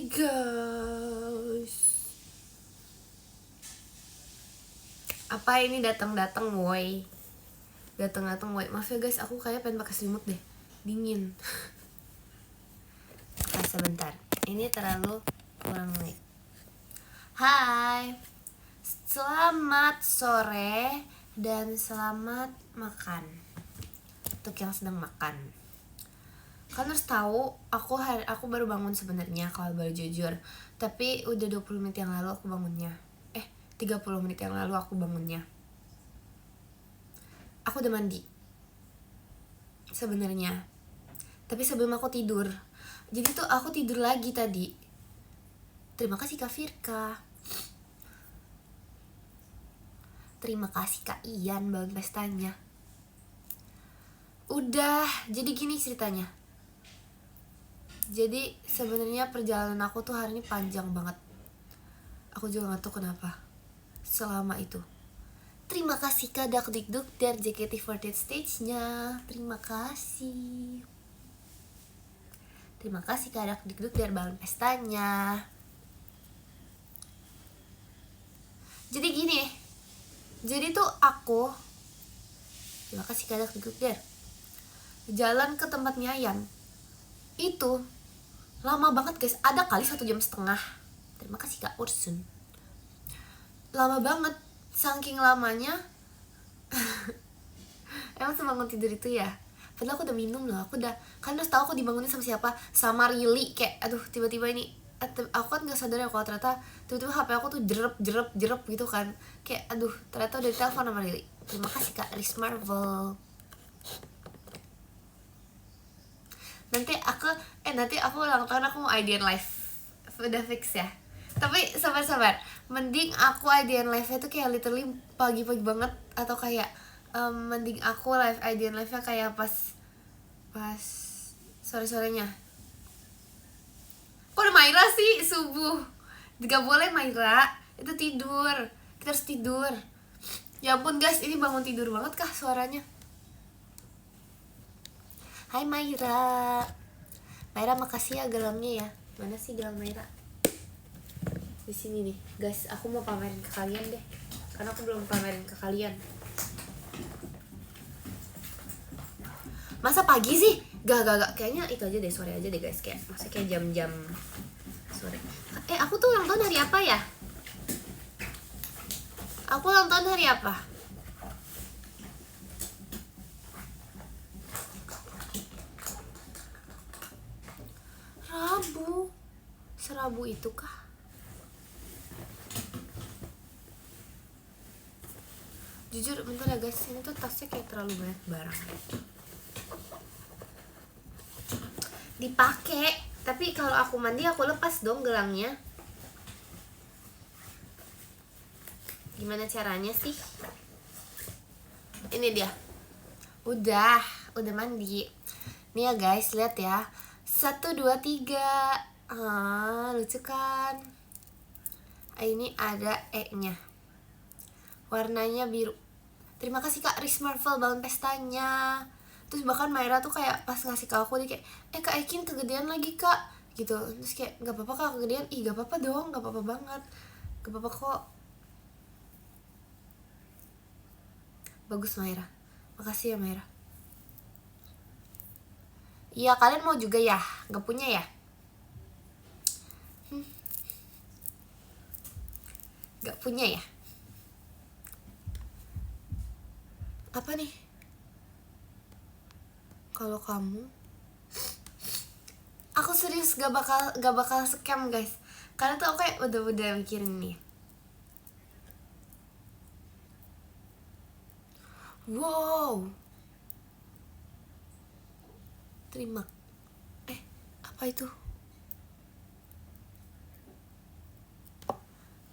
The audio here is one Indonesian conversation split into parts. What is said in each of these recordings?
Hai guys. Apa ini datang-datang woi. Datang-datang woi. Maaf ya guys, aku kayak pengen pakai selimut deh. Dingin. Sebentar. Ini terlalu kurang nih. Hai. Selamat sore dan selamat makan. Untuk yang sedang makan. Kalian harus tahu, aku baru bangun sebenarnya kalau baru jujur. Tapi udah 20 menit yang lalu aku bangunnya. 30 menit yang lalu aku bangunnya. Aku udah mandi sebenarnya. Tapi sebelum aku tidur. Jadi tuh aku tidur lagi tadi. Terima kasih Kak Firka. Terima kasih Kak Ian bangun pestanya. Udah, jadi gini ceritanya. Jadi sebenarnya perjalanan aku tuh hari ini panjang banget. Aku juga gak tahu kenapa. Selama itu. Terima kasih Kak Dakdikduk dari JKT48 stage-nya. Terima kasih. Terima kasih Kak Dakdikduk dari balon pestanya. Jadi gini. Jadi tuh aku, terima kasih Kak Dakdikduk dari jalan ke tempatnya Yan. Itu lama banget guys. Ada kali 1,5 jam. Terima kasih Kak Ursun. Lama banget. Saking lamanya. Emang sebangun tidur itu ya. Padahal aku udah minum loh. Kan udah tahu aku dibangunin sama siapa. Sama Rili. Kayak aduh tiba-tiba ini. Aku kan gak sadar ya kalau ternyata tiba-tiba HP aku tuh jerep gitu kan. Kayak aduh ternyata udah ditelepon sama Rili. Terima kasih Kak Riz Marvel. Nanti aku ulang tahun, aku mau IDN live. Udah fix ya. Tapi sabar. Mending aku IDN live-nya tuh kayak literally pagi-pagi banget. Atau kayak mending aku live IDN live-nya kayak pas sore-sorenya. Kok udah Maira sih subuh? Gak boleh Maira, itu tidur. Kita harus tidur. Ya ampun guys, ini bangun tidur banget kah suaranya? Hai Maira. Maira makasih ya gelamnya ya. Mana sih gelam Maira? Di sini nih, guys. Aku mau pamerin ke kalian deh. Karena aku belum pamerin ke kalian. Masa pagi sih? Gak. Kayaknya itu aja deh, sore aja deh guys. Maksudnya kayak jam-jam sore. Aku tuh ulang tahun hari apa ya? Aku ulang tahun hari apa? Rabu. Serabu itu kah? Jujur bentar ya guys, ini tuh tasnya kayak terlalu banyak barang. Dipakai, tapi kalau aku mandi aku lepas dong gelangnya. Gimana caranya sih? Ini dia. Udah mandi. Nih ya guys, lihat ya. 1, 2, 3. Lucu kan? Ini ada E-nya. Warnanya biru. Terima kasih Kak Riz Marvel bangun pestanya. Terus bahkan Maira tuh kayak pas ngasih ke aku dia kayak Kak Ekin kegedean lagi Kak gitu. Terus kayak gak apa-apa Kak kegedean. Ih gak apa-apa dong, gak apa-apa banget. Gak apa-apa kok. Bagus Maira. Makasih ya Maira. Iya kalian mau juga ya? Gak punya ya? Gak punya ya? Apa nih? Kalau kamu, aku serius gak bakal scam guys. Karena tuh aku kayak udah mikirin nih. Wow. Terima. Apa itu?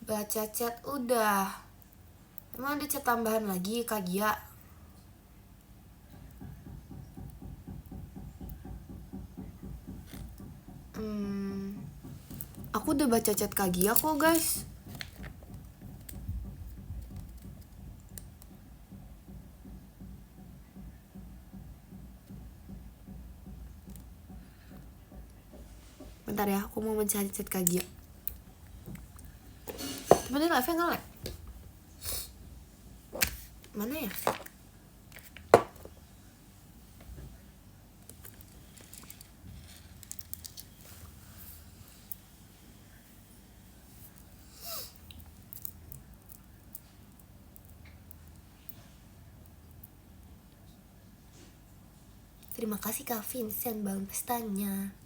Baca chat udah. Emang ada chat tambahan lagi Kak Gia? Aku udah baca chat Kak Gia kok guys. Bentar ya, aku mau mencari chat Kak Gia. Tapi live-nya nge-lag. Mana ya? Terima kasih Kak Vincent bangun pestanya.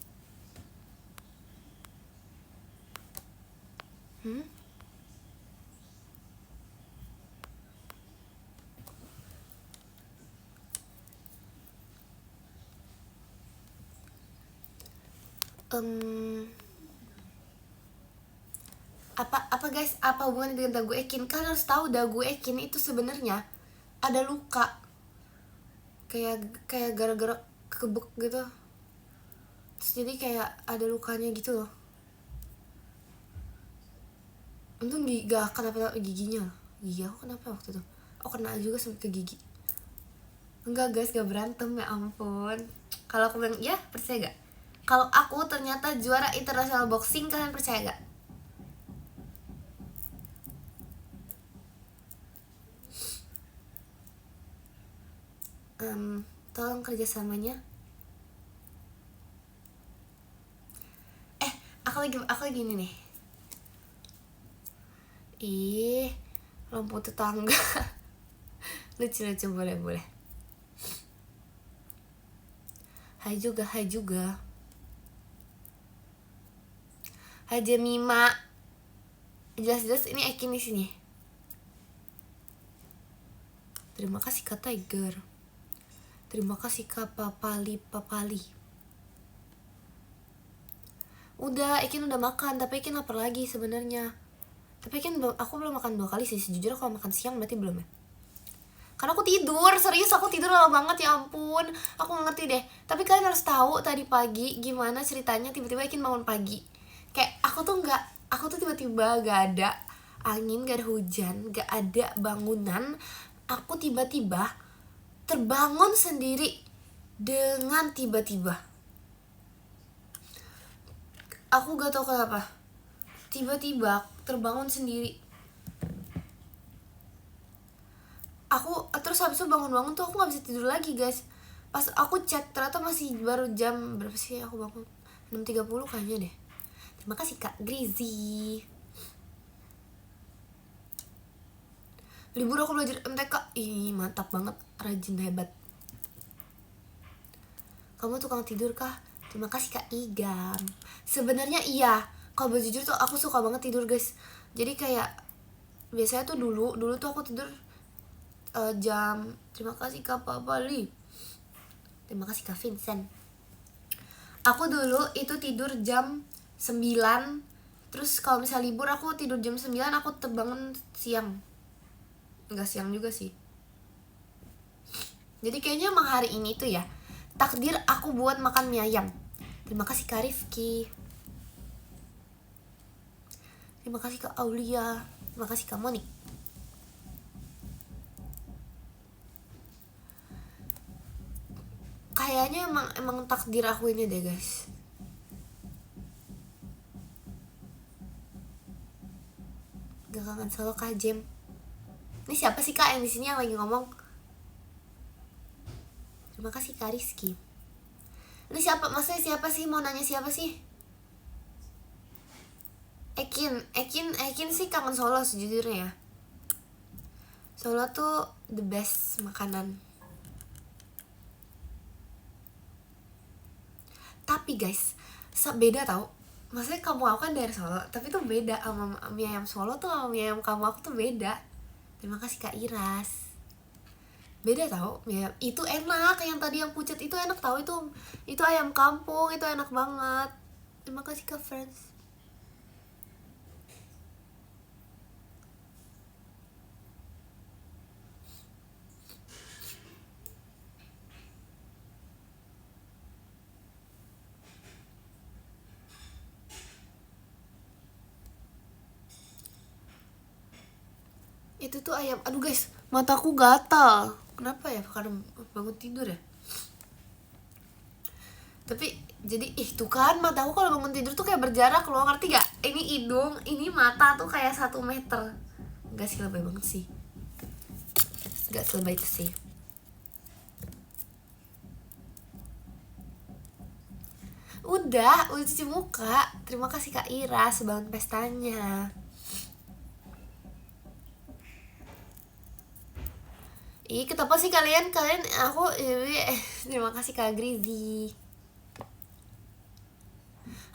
Apa guys, apa hubungannya dengan dagu Ekin? Kalian harus tahu dagu Ekin itu sebenarnya ada luka, kayak gara-gara kebek gitu. Terus jadi kayak ada lukanya gitu loh. Untung gak kenapa giginya. Gigi aku kenapa waktu itu? Aku kena juga sampai ke gigi. Enggak guys, gak berantem, ya ampun. Kalau aku bilang iya, percaya gak? Kalau aku ternyata juara internasional boxing, kalian percaya gak? Tolong kerjasamanya. Aku lagi ini nih. Ih, lampu tetangga. Lucu boleh. Hai juga. Hai Jemima. Jelas-jelas ini Ekin di sini. Terima kasih Kak Tiger. Terima kasih Kak Papali. Udah, Ekin udah makan, tapi Ekin lapar lagi sebenarnya. Tapi Ekin aku belum makan 2 kali sih. Sejujurnya kalau makan siang berarti belum ya. Karena aku tidur, serius aku tidur lama banget, ya ampun. Aku gak ngerti deh. Tapi kalian harus tahu tadi pagi gimana ceritanya tiba-tiba Ekin bangun pagi. Kayak aku tuh tiba-tiba gak ada angin, gak ada hujan, gak ada bangunan. Aku tiba-tiba terbangun sendiri dengan tiba-tiba. Aku gak tahu kenapa. Tiba-tiba terbangun sendiri. Aku terus habis itu bangun tuh aku gak bisa tidur lagi guys. Pas aku cek ternyata masih baru jam berapa sih aku bangun, 6.30 kayaknya deh. Terima kasih Kak Grizi. Libur aku belajar MTK. Ih mantap banget, rajin, hebat. Kamu tukang tidur kah? Terima kasih Kak Igam. Sebenarnya iya, kalau jujur tuh aku suka banget tidur guys. Jadi kayak biasanya tuh dulu tuh aku tidur jam, terima kasih Kak Papali. Terima kasih Kak Vincent. Aku dulu itu tidur jam 9. Terus kalau misalnya libur aku tidur jam 9, aku terbangun siang. Enggak siang juga sih. Jadi kayaknya emang hari ini tuh ya takdir aku buat makan mie ayam. Terima kasih Kak Rifki. Terima kasih Kak Aulia. Terima kasih Kak Monik. Kayaknya emang takdir aku ini deh guys. Gak kangen solo Kak Jem. Ini siapa sih Kak yang di sini yang lagi ngomong? Terima kasih Kak Rizky. Ini siapa? Maksudnya siapa sih? Mau nanya siapa sih? Ekin sih kangen Solo sejujurnya ya. Solo tuh the best makanan. Tapi guys, beda tau. Maksudnya kamu aku kan dari Solo, tapi tuh beda sama mie ayam Solo tuh sama mie ayam kamu aku tuh beda. Terima kasih Kak Iras. Beda tau, ya itu enak, yang tadi yang pucat itu enak tau, itu ayam kampung, itu enak banget. Terima kasih Kak Friends. Itu tuh ayam, aduh guys, mataku gatal. Kenapa ya? Karena bangun tidur ya. Tapi jadi tuh kan mataku kalau bangun tidur tuh kayak berjarak loh, ngerti gak? Ini hidung, ini mata tuh kayak 1 meter. Enggak sih, lebay banget sih. Enggak selebay itu sih. Udah cuci muka. Terima kasih Kak Ira sebangun pestanya. Kenapa sih kalian aku terima kasih Kak Grizi.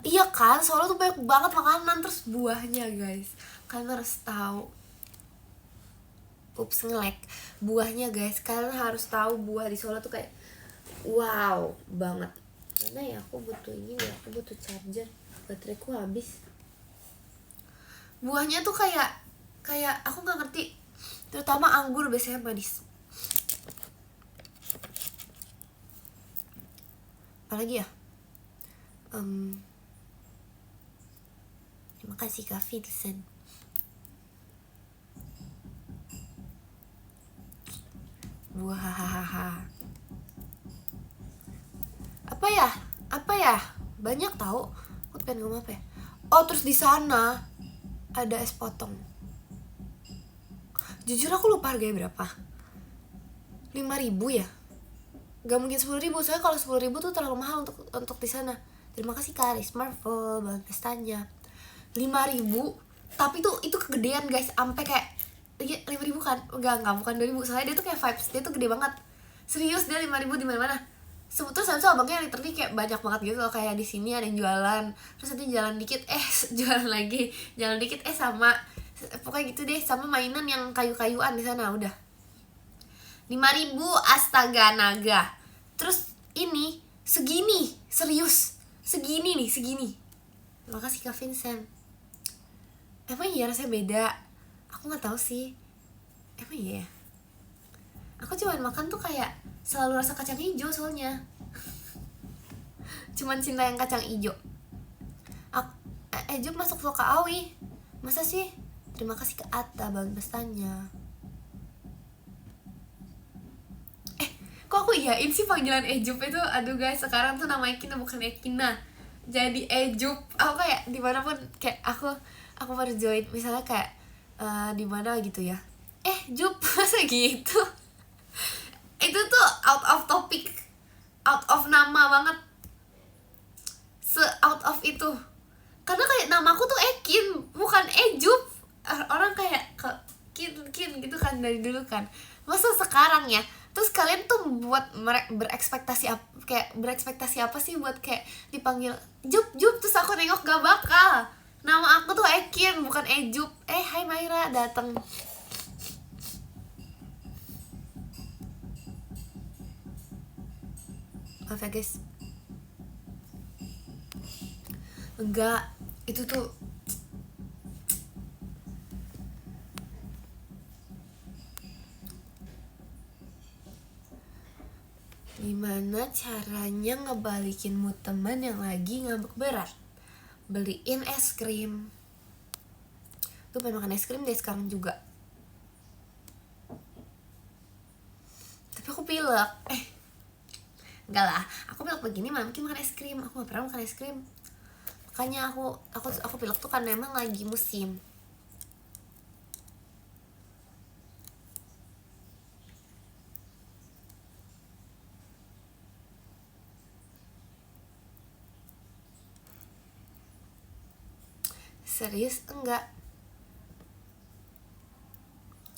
Iya kan, Solo tuh banyak banget makanan, terus buahnya guys. Kalian harus tahu. Ups, ngelek. Buahnya guys, kalian harus tahu buah di Solo tuh kayak wow banget. Mana ya, aku butuh ini ya, aku butuh charger. Bateraiku habis. Buahnya tuh kayak aku nggak ngerti. Terutama anggur biasanya manis. Apalagi ya? Terima kasih Kak Vincent. Buah hahaha. Apa ya? Banyak tahu. Aku pengen ngomong apa ya? Oh, terus di sana ada es potong. Jujur aku lupa harganya berapa. 5.000 ya? Gak mungkin 10.000, soalnya kalau 10.000 tuh terlalu mahal untuk di sana. Terima kasih Kak Aris Marvel banget pestanya. 5.000, tapi tuh itu kegedean guys, sampai kayak 5.000 kan? Enggak, bukan 2.000. Soalnya dia tuh kayak vibes, dia tuh gede banget. Serius, dia 5.000 di mana-mana. Terus habis itu abangnya literally kayak banyak banget gitu loh, kayak di sini ada yang jualan, terus nanti jalan dikit jualan lagi, jalan dikit sama pokoknya gitu deh, sama mainan yang kayu-kayuan di sana udah. 5.000, astaga naga. Terus ini segini, serius. Segini nih, segini. Terima kasih Kak Vincent. Emang iya rasanya beda? Aku nggak tahu sih. Emang iya ya? Aku cuman makan tuh kayak selalu rasa kacang hijau soalnya. Cuman cinta yang kacang hijau. Jup masuk vlog Kak Awi. Masa sih? Terima kasih ke Atta banget pestanya. Kok aku iyain sih panggilan Ejup itu? Aduh guys, sekarang tuh nama Ekina bukan Ekina, jadi Ejup. Aku kayak dimanapun kayak aku baru join misalnya kayak di mana gitu ya, Jup masa gitu. Itu tuh out of topic, out of nama banget, out of itu. Karena kayak namaku tuh Ekin, bukan Ejup. Orang kayak kin gitu kan dari dulu kan. Masa sekarang ya? Terus kalian tuh buat berekspektasi apa sih buat kayak dipanggil Jup, terus aku nengok gak bakal. Nama aku tuh Ekin, bukan Ejup. Hai Maira datang. Maaf ya guys. Enggak, itu tuh gimana caranya ngebalikin mood teman yang lagi ngambek berat? Beliin es krim. Tuh pengen makan es krim deh sekarang juga. Tapi aku pilek. Enggak lah, aku pilek begini mana mungkin makan es krim. Aku gak pernah makan es krim. Makanya aku pilek tuh karena emang lagi musim. Serius enggak.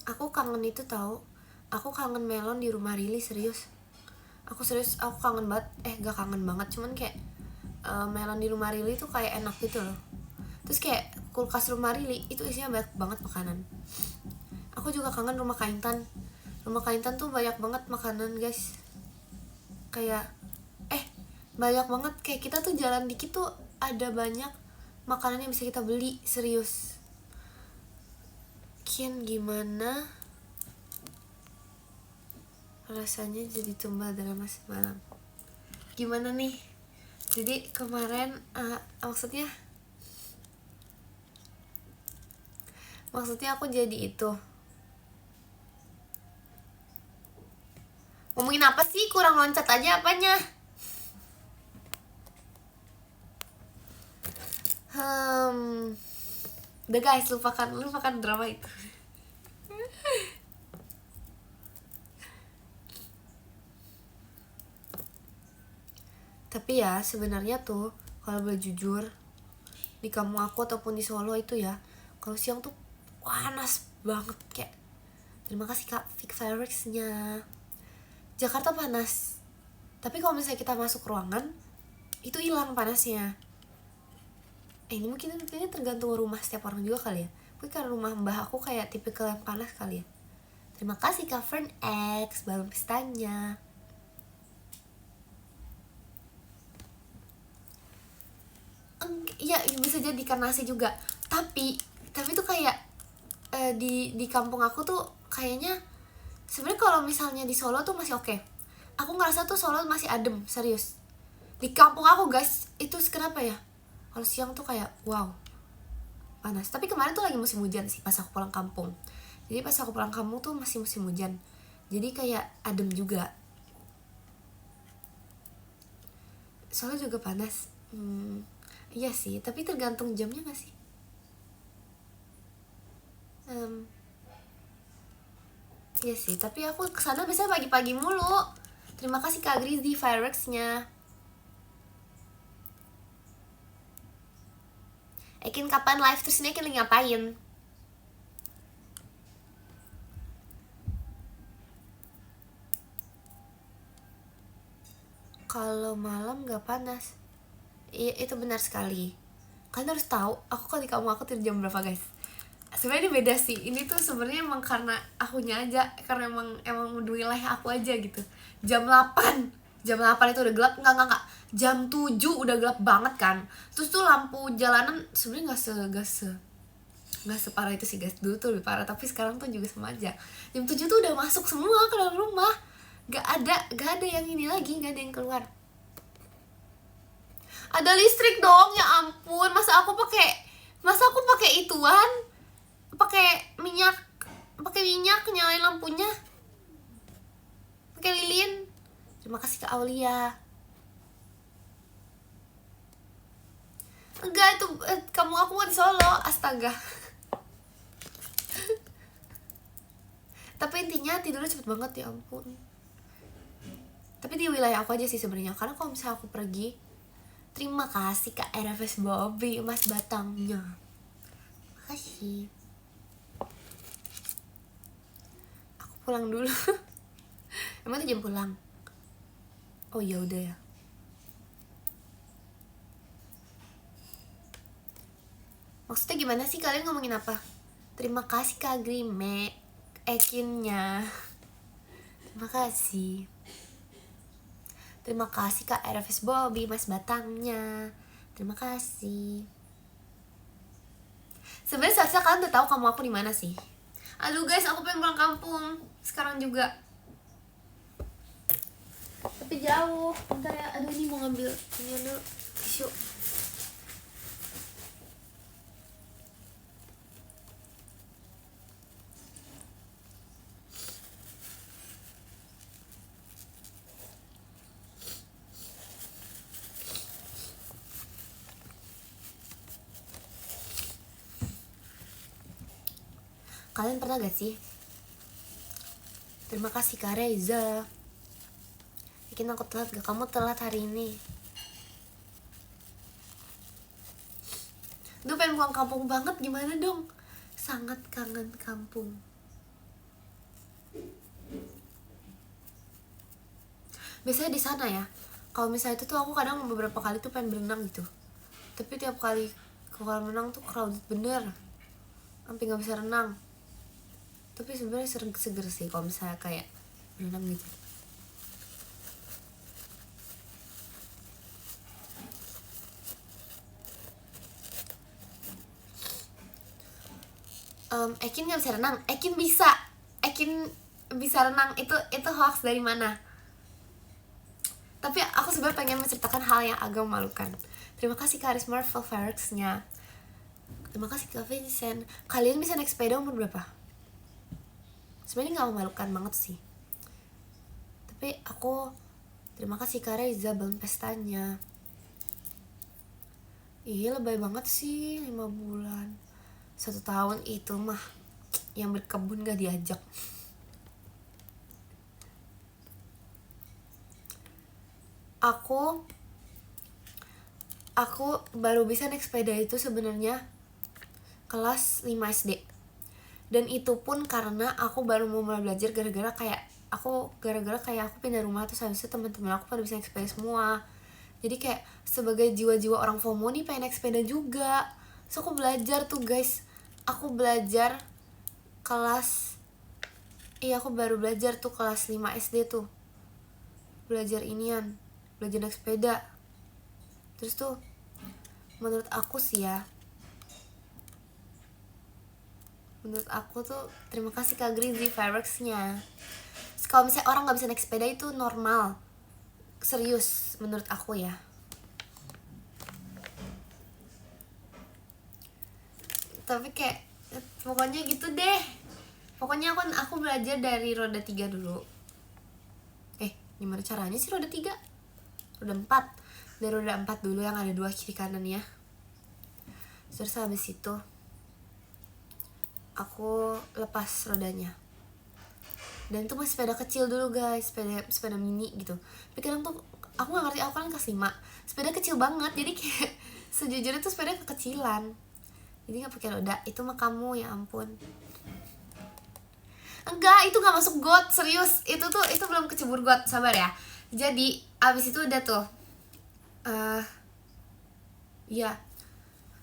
Aku kangen itu tahu. Aku kangen melon di rumah Rili, serius. Aku kangen banget. Gak kangen banget, cuman kayak melon di rumah Rili tuh kayak enak gitu loh. Terus kayak kulkas rumah Rili itu isinya banyak banget makanan. Aku juga kangen rumah Kaintan. Rumah Kaintan tuh banyak banget makanan guys. Kayak banyak banget, kayak kita tuh jalan dikit tuh ada banyak makanan yang bisa kita beli, serius. Kian gimana rasanya jadi tumbal drama semalam? Gimana nih? Jadi kemarin maksudnya aku jadi itu. Ngomongin apa sih? Kurang loncat aja apanya? Hmm, udah guys, lupakan drama itu. Tapi ya sebenarnya tuh kalau boleh jujur, di kampung aku ataupun di Solo itu ya, kalau siang tuh panas banget. Kayak terima kasih Kak Vic Fireworks-nya. Jakarta panas, tapi kalau misalnya kita masuk ruangan itu hilang panasnya. Ini mungkin tergantung rumah setiap orang juga kali ya. Mungkin karena rumah mbah aku kayak tipikal yang panas kali ya. Terima kasih Kak Fern X balon pestanya. Iya bisa jadi karena AC juga. Tapi tuh kayak di kampung aku tuh kayaknya sebenarnya kalau misalnya di Solo tuh masih oke. Aku ngerasa tuh Solo masih adem, serius. Di kampung aku guys, itu kenapa ya? Kalau siang tuh kayak wow, panas. Tapi kemarin tuh lagi musim hujan sih pas aku pulang kampung. Jadi pas aku pulang kampung tuh masih musim hujan. Jadi kayak adem juga. Soalnya juga panas. Iya sih, tapi tergantung jamnya gak sih? Iya sih, tapi aku kesana biasanya pagi-pagi mulu. Terima kasih Kak Grizzly Fireworks-nya. Ekin kapan live terus ini Ekin lagi ngapain? Kalau malam gak panas. Iya itu benar sekali. Kalian harus tahu, aku kalau di kamu aku tidur jam berapa guys? Sebenarnya ini beda sih. Ini tuh sebenarnya emang karena akunya aja, karena emang wilayah aku aja gitu. Jam 8 itu udah gelap. Enggak. Jam 7 udah gelap banget kan. Terus tuh lampu jalanan sebenarnya nggak separah itu sih guys. Dulu tuh lebih parah, tapi sekarang tuh juga sama aja. Jam 7 tuh udah masuk semua ke dalam rumah. Gak ada yang ini lagi, gak ada yang keluar. Ada listrik dong, ya ampun. Masa aku pakai ituan, pakai minyak nyalain lampunya, pakai lilin. Terima kasih ke Aulia. Enggak, itu kamu aku mau di Solo, astaga. Tapi intinya tidurnya cepet banget, ya ampun. Tapi di wilayah aku aja sih sebenarnya, karena kalau misalnya aku pergi. Terima kasih Kak RFS Bobby emas batangnya. Makasih. Aku pulang dulu. Emang tuh jam pulang? Oh ya udah ya. Maksudnya gimana sih, kalian ngomongin apa? Terima kasih Kak Grime Ekinnya. Terima kasih. Terima kasih Kak RFS Bobby mas batangnya. Terima kasih. Sebenarnya seharusnya kalian udah tahu kamu aku di mana sih. Aduh guys, aku pengen pulang kampung sekarang juga. Tapi jauh. Bentar ya. Aduh ini mau ngambil ini dulu tisu. Kalian pernah gak sih? Terima kasih Kak Reza. Bikin aku telat gak? Kamu telat hari ini. Duh pengen pulang kampung banget, gimana dong? Sangat kangen kampung. Biasanya di sana ya. Kalau misalnya itu tuh aku kadang beberapa kali tuh pengen berenang gitu. Tapi tiap kali ke kolam renang tuh crowded bener. Sampai gak bisa renang. Tapi sebenarnya seger sih kalau misalnya kayak berenang gitu. Ekin nggak bisa renang. Ekin bisa renang. Itu hoax dari mana? Tapi aku sebenarnya pengen menceritakan hal yang agak memalukan. Terima kasih Kak Aris Marvel Fireworks-nya. Terima kasih Kak Vincent. Kalian bisa naik sepeda umur berapa? Sebenarnya nggak memalukan banget sih. Tapi aku terima kasih Kak Reza balon pestanya. Iya lebay banget sih 5 bulan. 1 tahun itu mah yang berkebun gak diajak. Aku baru bisa naik sepeda itu sebenarnya kelas 5 SD. Dan itu pun karena aku baru mau mulai belajar gara-gara kayak aku pindah rumah, terus habis itu teman-teman aku pada bisa naik sepeda semua. Jadi kayak sebagai jiwa-jiwa orang FOMO nih pengen naik sepeda juga. So aku belajar tuh guys. Aku belajar kelas aku baru belajar tuh kelas 5 SD tuh. Belajar naik sepeda. Terus tuh menurut aku tuh terima kasih Kak Grizzly Fireworks-nya. Kalau misalnya orang nggak bisa naik sepeda itu normal, serius menurut aku ya. Tapi kayak pokoknya gitu deh. Pokoknya aku belajar dari roda 3 dulu. Gimana caranya sih roda 3? Roda 4. Dari roda 4 dulu yang ada 2 kiri kanan ya. Terus habis itu aku lepas rodanya. Dan itu masih sepeda kecil dulu guys, sepeda mini gitu. Tapi kadang tuh aku gak ngerti, aku kan kelas 5. Sepeda kecil banget, jadi kayak sejujurnya tuh sepeda kekecilan. Jadi gak pakai roda, itu mah kamu ya ampun. Enggak, itu gak masuk got, serius. Itu belum kecebur got, sabar ya. Jadi abis itu udah tuh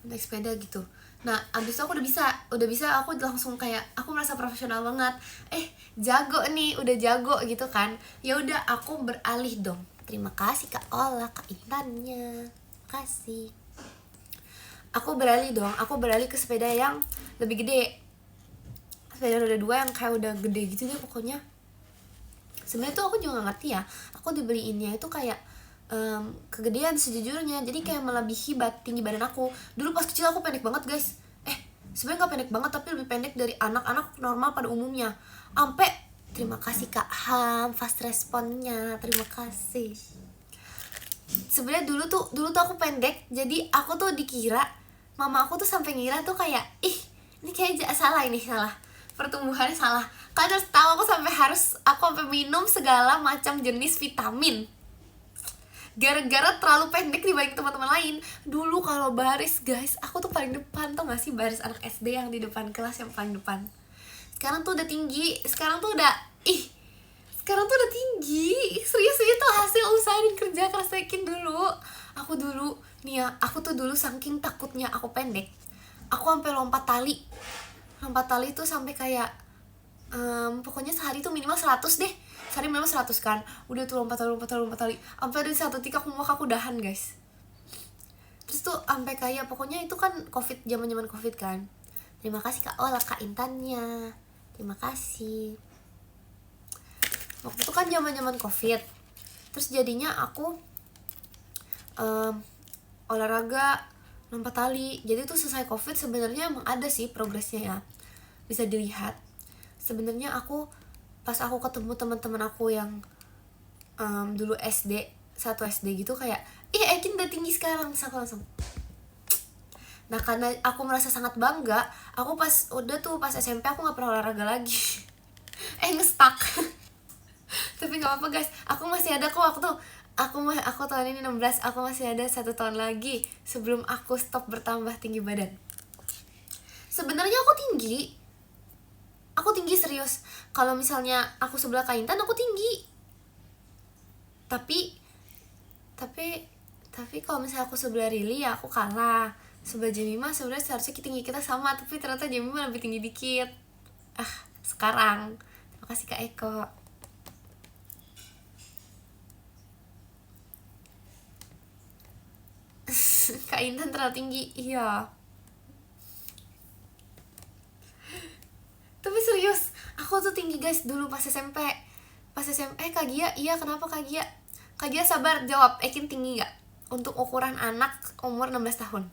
naik sepeda gitu. Nah abis itu aku udah bisa aku langsung kayak aku merasa profesional banget. Jago nih, udah jago gitu kan. Ya udah aku beralih dong. Terima kasih Kak Ola, Kak Intannya, kasih. Aku beralih ke sepeda yang lebih gede. Sepeda roda 2 yang kayak udah gede gitu deh pokoknya. Sebenarnya tuh aku juga gak ngerti ya, aku dibeliinnya itu kayak kegedean sejujurnya, jadi kayak melebihi tinggi badan aku. Dulu pas kecil aku pendek banget guys. Sebenarnya gak pendek banget, tapi lebih pendek dari anak-anak normal pada umumnya. Terima kasih Kak Ham, fast responnya, terima kasih. Sebenarnya dulu tuh aku pendek, jadi aku tuh dikira, mama aku tuh sampai ngira tuh kayak ini kayak salah pertumbuhannya salah. Kalian harus tahu aku sampai minum segala macam jenis vitamin gara-gara terlalu pendek dibanding teman-teman lain. Dulu kalau baris guys, aku tuh paling depan. Tau gak sih baris anak SD yang di depan kelas yang paling depan? Sekarang tuh udah tinggi. Sekarang tuh udah tinggi. Serius, itu hasil usaha dan kerja keras Tekin dulu. Aku tuh dulu saking takutnya aku pendek, aku sampai lompat tali tuh sampai kayak pokoknya sehari tuh minimal 100 deh. Sehari minimal 100 kan. Udah tuh lompat tali sampai dari satu titik aku dahan guys. Terus tuh sampai kayak pokoknya itu kan zaman covid kan. Terima kasih Kak Ola, Kak Intannya, terima kasih. Waktu itu kan zaman covid. Terus jadinya aku olahraga lompat tali. Jadi tuh selesai covid sebenarnya emang ada sih progresnya ya, bisa dilihat. Sebenarnya pas aku ketemu teman-teman aku yang dulu SD, satu SD gitu, kayak Ekin udah tinggi sekarang. Terus aku langsung, nah karena aku merasa sangat bangga, aku pas SMP aku nggak pernah olahraga lagi. Ngestak. Tapi nggak apa-apa guys, aku masih ada kok. Aku tahun ini 16, aku masih ada 1 tahun lagi sebelum aku stop bertambah tinggi badan. Sebenarnya aku tinggi serius. Kalau misalnya aku sebelah Kak Intan, aku tinggi. Tapi kalau misalnya aku sebelah Rili ya aku kalah. Sebelah Jemima sebenarnya seharusnya tinggi kita sama, tapi ternyata Jemima lebih tinggi dikit. Sekarang. Terima kasih Kak Eko. Kak Intan terlalu tinggi. Iya. Tapi serius, aku tuh tinggi guys dulu pas SMP. Kak Gia, iya kenapa Kak Gia? Kak Gia sabar jawab, Ekin tinggi gak? Untuk ukuran anak umur 16 tahun.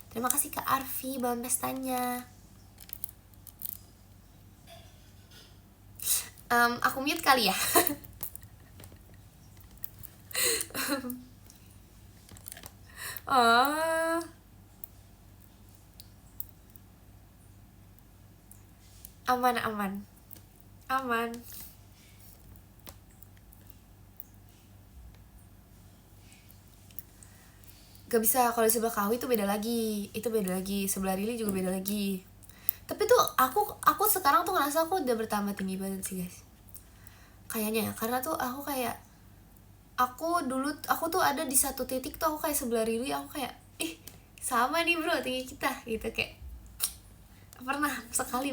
Terima kasih Kak Arfi, bahan pestanya. Aku mute kali ya. Aman, aman, aman. Gak bisa, kalau di sebelah Kawi itu beda lagi, sebelah Rili juga beda lagi. Tapi tuh aku sekarang tuh ngerasa aku udah bertambah tinggi badan sih guys, kayaknya ya, karena tuh aku tuh ada di satu titik tuh aku kayak sebelah Rili, aku kayak sama nih bro tinggi kita gitu, kayak pernah sekali.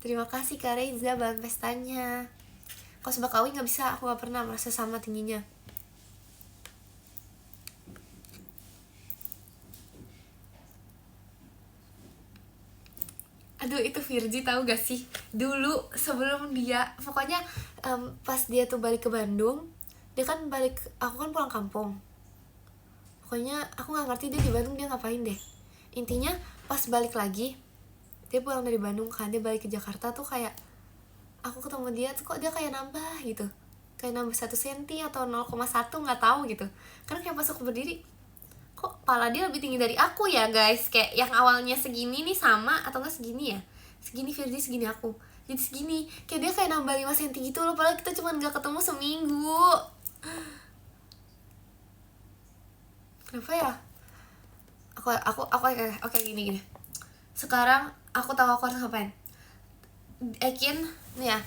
Terima kasih Kak Reza bahan pestanya. Kalau sebelah Kawi nggak bisa, aku nggak pernah merasa sama tingginya. Aduh itu Virgi tahu gak sih, dulu sebelum dia pokoknya pas dia tuh balik ke Bandung, dia kan aku kan pulang kampung, pokoknya aku nggak ngerti dia di Bandung dia ngapain deh. Intinya pas balik lagi, dia pulang dari Bandung kan, dia balik ke Jakarta tuh kayak aku ketemu dia tuh kok dia kayak nambah gitu, kayak nambah 1 senti atau 0,1 nggak tahu gitu. Karena kayak pas aku berdiri, kok pala dia lebih tinggi dari aku ya guys, kayak yang awalnya segini nih sama atau enggak segini ya, segini Virgi segini aku jadi segini, kayak dia kayak nambah 5 cm gitu loh, padahal kita cuma nggak ketemu seminggu. Kenapa ya? Oke, gini. Sekarang aku tahu aku harus ngapain. Ekin nih ya,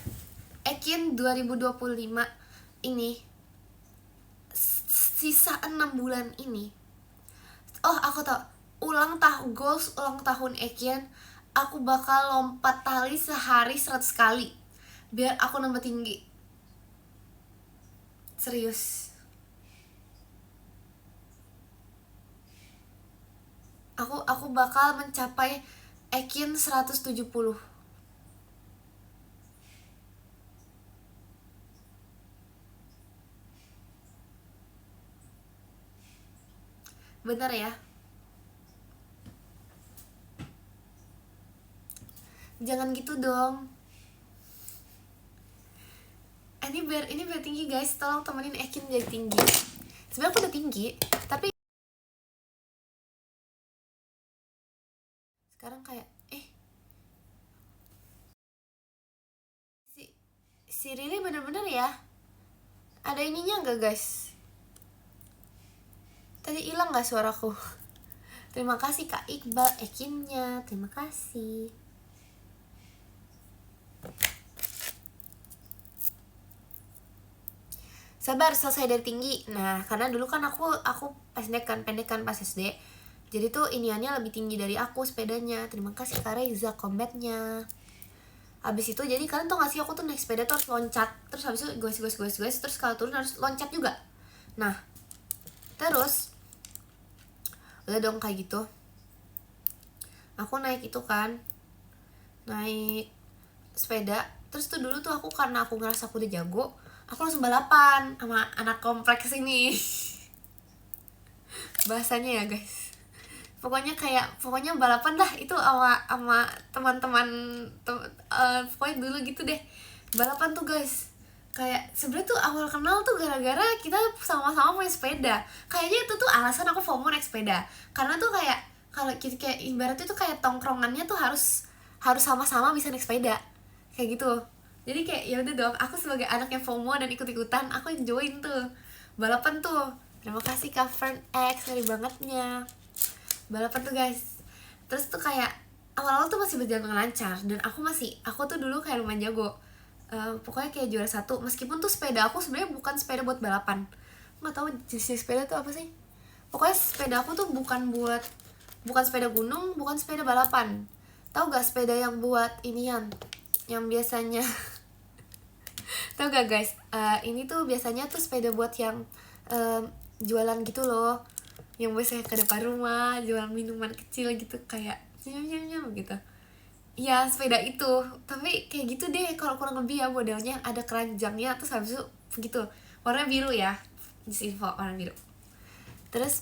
Ekin 2025 ini, sisa 6 bulan ini, aku tau, goals ulang tahun Ekin, aku bakal lompat tali sehari 100 kali biar aku nambah tinggi. Serius, aku bakal mencapai Ekin 170. Bener ya? Jangan gitu dong. Ini biar tinggi guys, tolong temenin Ekin jadi tinggi. Sebenarnya aku udah tinggi, tapi sekarang kayak si Riri bener-bener ya, ada ininya nggak guys? Tadi hilang nggak suaraku? Terima kasih Kak Iqbal Ekinnya, terima kasih. Sabar, selesai dari tinggi. Nah, karena dulu kan aku pendekan pas SD. Jadi tuh iniannya lebih tinggi dari aku sepedanya. Terima kasih Kak Reza combatnya. Abis itu jadi kalian tau gak sih, aku tuh naik sepeda tuh harus loncat, terus habis itu goes, terus kalau turun harus loncat juga. Nah, terus udah dong kayak gitu, aku naik itu kan, naik sepeda. Terus tuh dulu tuh aku karena aku ngerasa aku udah jago, aku langsung balapan sama anak kompleks ini. Bahasanya ya guys, pokoknya balapan dah itu sama teman-teman, pokoknya dulu gitu deh, balapan tuh guys. Kayak sebenarnya tuh awal kenal tuh gara-gara kita sama-sama punya sepeda. Kayaknya itu tuh alasan aku FOMO naik sepeda, karena tuh kayak kalau kita kayak ibaratnya tuh kayak tongkrongannya tuh harus sama-sama bisa naik sepeda kayak gitu. Jadi kayak ya udah dong, aku sebagai anak yang FOMO dan ikut-ikutan, aku join tuh balapan tuh. Terima kasih Kak Fern X, ngeri bangetnya balapan tuh guys. Terus tuh kayak awal-awal tuh masih berjalan dengan lancar, dan aku tuh dulu kayak lumayan jago. Pokoknya kayak juara 1, meskipun tuh sepeda aku sebenarnya bukan sepeda buat balapan. Nggak tahu jenis sepeda tuh apa sih. Pokoknya sepeda aku tuh bukan sepeda gunung, bukan sepeda balapan. Tahu gak sepeda yang buat inian, yang biasanya tahu gak guys, ini tuh biasanya tuh sepeda buat yang jualan gitu loh, yang biasanya ke depan rumah jual minuman kecil gitu, kayak nyam gitu ya, sepeda itu. Tapi kayak gitu deh kalau kurang lebih ya, modelnya ada keranjangnya, terus habis itu begitu, warna biru ya, info warna biru. Terus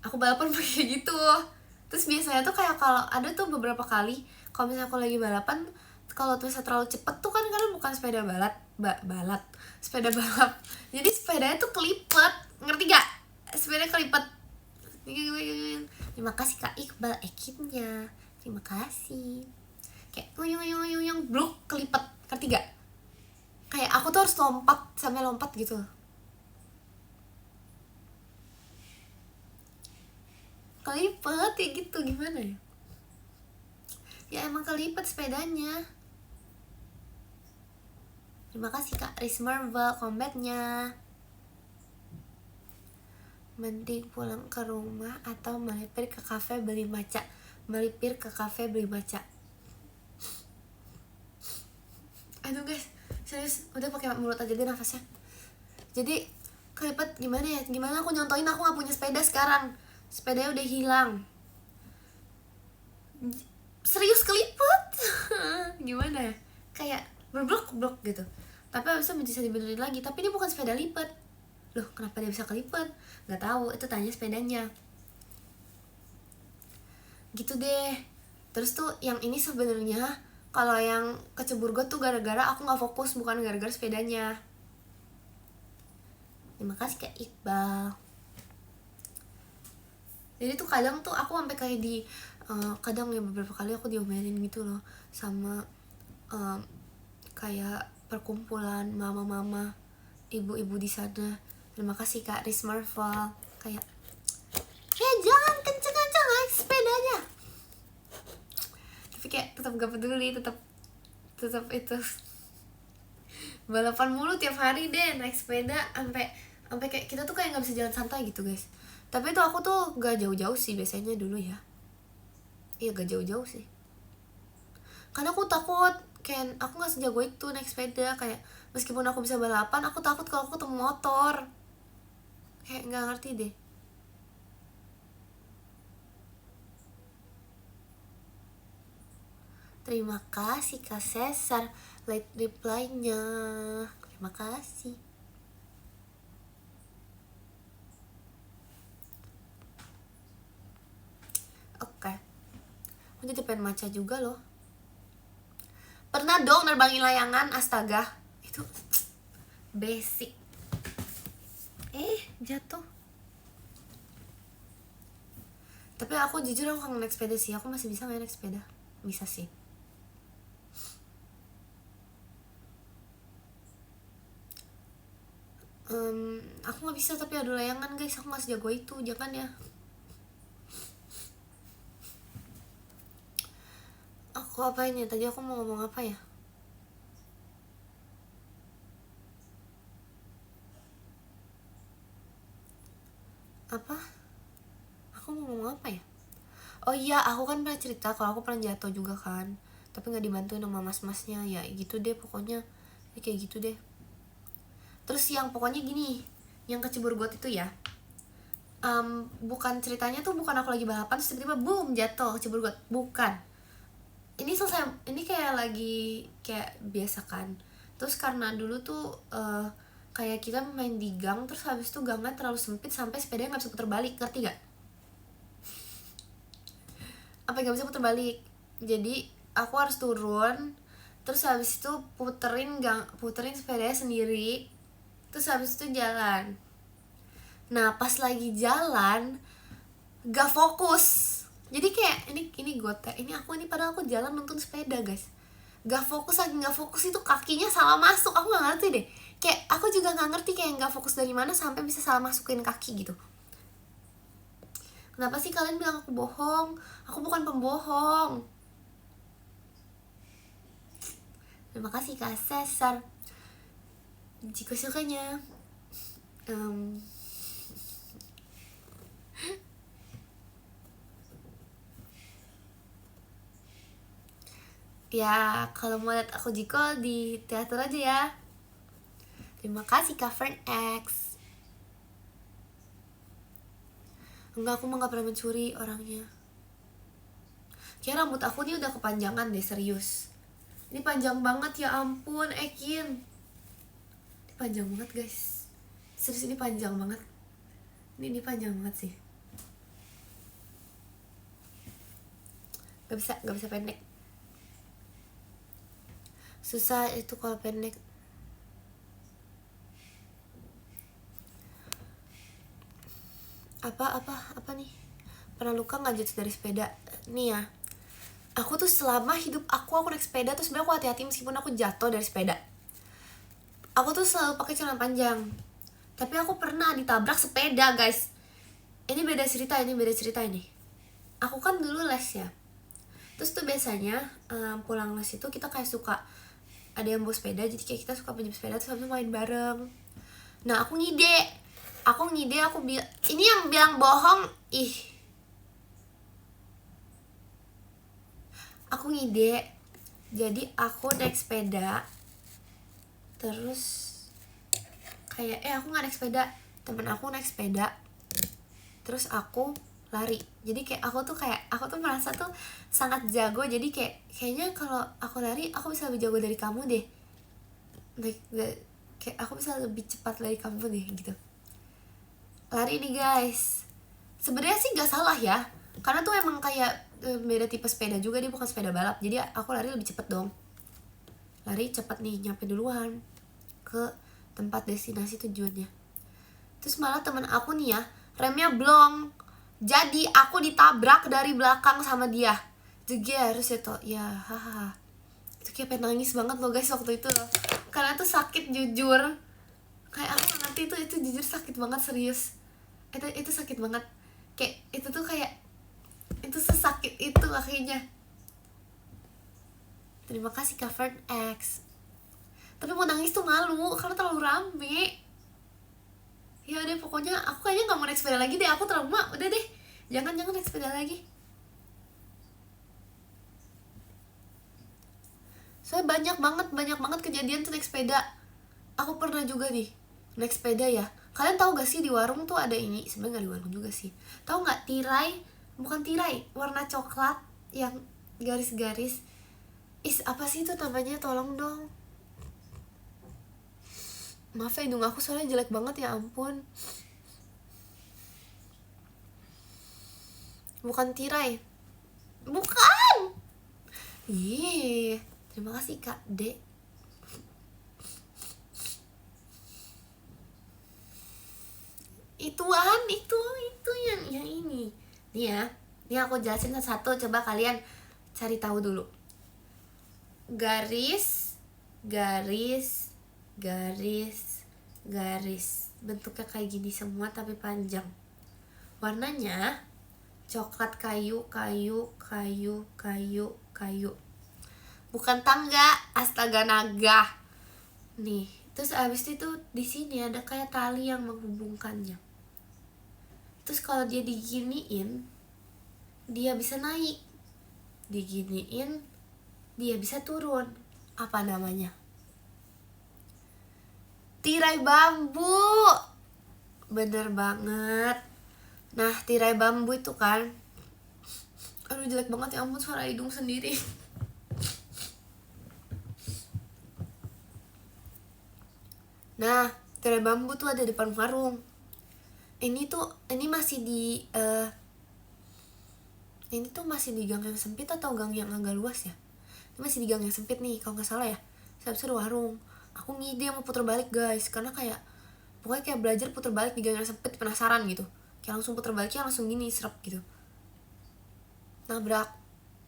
aku balapan pakai gitu. Terus biasanya tuh kayak kalau ada tuh beberapa kali kalau misalnya aku lagi balapan, kalau misalnya terlalu cepet tuh kan, karena bukan sepeda sepeda balap, jadi sepedanya tuh kelipet, ngerti gak? Sepeda kelipet. Terima kasih Kak Iqbal Ekinnya, Terima kasih. Kayak uyung bluk kelipet, ngerti gak? Kayak aku tuh harus lompat sampai lompat gitu. Kelipet ya gitu, gimana ya? Ya emang kelipet sepedanya. Terima kasih Kak Riz Marvel combatnya. Mending pulang ke rumah atau melipir ke kafe beli matcha. Melipir ke kafe beli matcha. Aduh guys, serius, udah pakai mulut aja deh nafasnya. Jadi kelipet gimana ya? Gimana aku nyontoin, aku gak punya sepeda sekarang. Sepedanya udah hilang. Serius kelipet. Gimana ya? Kayak berblok gitu. Tapi abis itu bisa dibenerin lagi. Tapi ini bukan sepeda lipat. Loh, kenapa dia bisa kelipet? Gak tahu, itu tanya sepedanya. Gitu deh. Terus tuh yang ini sebenarnya kalau yang kecebur got tuh gara-gara aku nggak fokus, bukan gara-gara sepedanya. Terima kasih Kak Iqbal. Jadi tuh kadang tuh aku sampai kayak kadang ya beberapa kali aku diomelin gitu loh sama kayak perkumpulan mama-mama, ibu-ibu di sana. Terima kasih Kak Riz Marvel. Kayak jangan kenceng-kenceng naik sepedanya. Tapi kayak tetap gak peduli, tetap itu balapan mulu tiap hari deh naik sepeda sampai kayak kita tuh kayak nggak bisa jalan santai gitu guys. Tapi itu aku tuh gak jauh-jauh sih biasanya dulu ya. Iya gak jauh-jauh sih. Karena aku takut kayak aku nggak sejago itu naik sepeda. Kayak meskipun aku bisa balapan, aku takut kalau aku ketemu motor. Kayak nggak ngerti deh. Terima kasih Kak Cesar late reply-nya. Terima kasih. Oke. Aku jadi pengen matcha juga loh. Pernah dong nerbangin layangan, astaga. Itu basic. Jatuh. Tapi aku jujur aku kangen naik sepeda sih. Aku masih bisa naik sepeda. Bisa sih. Aku nggak bisa tapi adu layangan guys, aku nggak sejago itu, jangan ya. Aku apain ya tadi, aku mau ngomong apa ya? Apa? Aku mau ngomong apa ya? Oh iya, aku kan pernah cerita kalau aku pernah jatuh juga kan, tapi nggak dibantuin sama mas-masnya ya, gitu deh pokoknya, ya, kayak gitu deh. Terus yang pokoknya gini, yang kecebur got itu ya, bukan ceritanya tuh bukan aku lagi balapan terus tiba-tiba boom jatuh kecebur got, bukan. Ini selesai, ini kayak lagi kayak biasa kan. Terus karena dulu tuh kayak kita main di gang, terus habis itu gangnya terlalu sempit sampai sepedanya nggak bisa putar balik, ngerti gak? Apa nggak bisa putar balik, jadi aku harus turun, terus habis itu puterin sepedanya sendiri, terus habis itu jalan. Nah pas lagi jalan gak fokus, jadi kayak ini gotek, ini padahal aku jalan nonton sepeda guys, gak fokus, lagi gak fokus itu kakinya salah masuk, aku nggak ngerti deh, kayak aku juga nggak ngerti kayak nggak fokus dari mana sampai bisa salah masukin kaki gitu. Kenapa sih kalian bilang aku bohong? Aku bukan pembohong. Terima kasih Kak Cesar. Jika sukanya ya kalau mau lihat aku Jiko di teater aja ya. Terima kasih Kak Fern X. Enggak, aku mah gak pernah mencuri orangnya. Kayak rambut aku nih udah kepanjangan deh, serius. Ini panjang banget, ya ampun Ekin. Ini panjang banget guys. Serius ini panjang banget. Ini panjang banget sih. Gak bisa pendek. Susah itu kalau pendek. Apa nih? Pernah luka nggak jatuh dari sepeda? Nih ya, Aku tuh selama hidup aku naik sepeda tuh sebenarnya aku hati-hati meskipun aku jatuh dari sepeda. Aku tuh selalu pakai celana panjang. Tapi aku pernah ditabrak sepeda, guys. Ini beda cerita ini. Aku kan dulu les ya. Terus tuh biasanya pulang les itu kita kayak suka ada yang bawa sepeda, jadi kayak kita suka pinjam sepeda terus habis itu main bareng. Nah aku ngide, ini yang bilang bohong, aku ngide. Jadi aku naik sepeda, terus kayak aku nggak naik sepeda, temen aku naik sepeda, terus aku lari. Jadi kayak aku tuh merasa tuh sangat jago. Jadi kayaknya kalau aku lari aku bisa lebih jago dari kamu deh. Kayak aku bisa lebih cepat dari kamu deh gitu. Lari nih guys. Sebenarnya sih nggak salah ya, karena tuh emang kayak beda tipe sepeda juga, dia bukan sepeda balap. Jadi aku lari lebih cepet dong. Lari cepet nih, nyampe duluan ke tempat destinasi tujuannya. Terus malah teman aku nih ya, remnya blong. Jadi aku ditabrak dari belakang sama dia. Itu harus ya toh. Ya hahaha. Itu kayak pengen nangis banget loh guys waktu itu loh. Karena tuh sakit jujur. Kayak aku ngerti itu jujur sakit banget, serius. Itu sakit banget. Kayak itu tuh kayak itu sesakit itu akhirnya. Terima kasih Covered X. Tapi mau nangis tuh malu karena terlalu rame. Ya udah pokoknya aku kayaknya nggak mau naik sepeda lagi deh, aku trauma. Udah deh, jangan naik sepeda lagi. Soalnya banyak banget kejadian tuh naik sepeda. Aku pernah juga nih naik sepeda ya. Kalian tahu gak sih di warung tuh ada ini, sebenarnya nggak di warung juga sih. Tahu nggak bukan tirai warna coklat yang garis-garis. Apa sih itu namanya, tolong dong. Maaf ya, hidung aku soalnya jelek banget, ya ampun. Bukan tirai. Bukan. Terima kasih Kak D. Itu yang ini. Nih ya. Nih aku jelasin satu-satu, coba kalian cari tahu dulu. Garis. Bentuknya kayak gini semua tapi panjang. Warnanya coklat kayu. Bukan tangga, astaga naga. Nih, terus abis itu di sini ada kayak tali yang menghubungkannya. Terus kalau dia diginiin, dia bisa naik. Diginiin, dia bisa turun. Apa namanya? Tirai bambu. Bener banget. Nah, tirai bambu itu kan, aduh jelek banget ya ampun, suara hidung sendiri. Nah, tirai bambu tuh ada di depan warung. Ini masih di ini tuh masih di gang yang sempit atau gang yang agak luas ya? Ini masih di gang yang sempit nih kalau nggak salah ya. Saya bisa di warung. Aku ngide mau puter balik guys, karena pokoknya kayak belajar puter balik di gang yang sempit, penasaran gitu. Kayak langsung puter baliknya langsung gini, serap gitu. Nabrak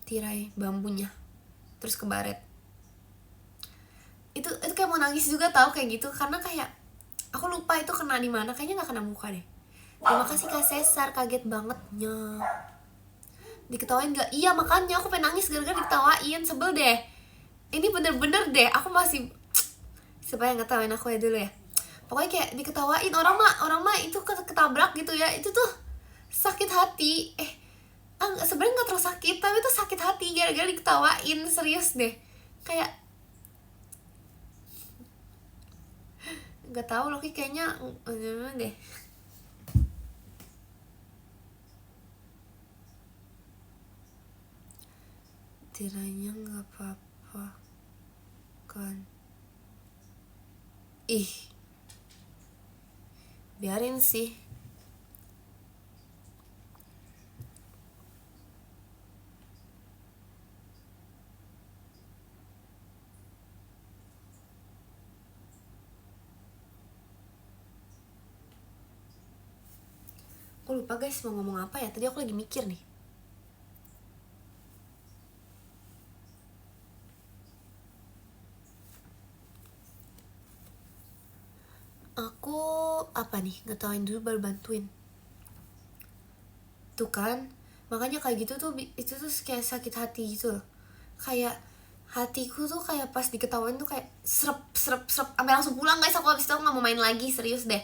tirai bambunya, terus kebaret. Itu kayak mau nangis juga tahu kayak gitu, karena kayak aku lupa itu kena di mana, kayaknya nggak kena muka deh. Terima kasih Kak Cesar, kaget bangetnya. Diketawain gak? Iya makanya aku pengen nangis gara-gara diketawain, sebel deh. Ini bener-bener deh, aku masih supaya ngetawain aku ya dulu ya. Pokoknya kayak diketawain orang mah itu ketabrak gitu ya, itu tuh sakit hati. Sebenarnya nggak terlalu sakit, tapi tuh sakit hati gara-gara diketawain, serius deh. Kayak nggak tahu loh, kayaknya deh. Tiranya nggak apa-apa kan? Biarin sih. Aku lupa guys mau ngomong apa ya, tadi aku lagi mikir nih. Aku apa nih, ngetawain dulu baru bantuin. Tuh kan, makanya kayak gitu tuh, itu tuh kayak sakit hati gitu loh. Kayak hatiku tuh kayak pas diketawain tuh kayak serep sampai langsung pulang guys. Aku abis itu nggak mau main lagi, serius deh.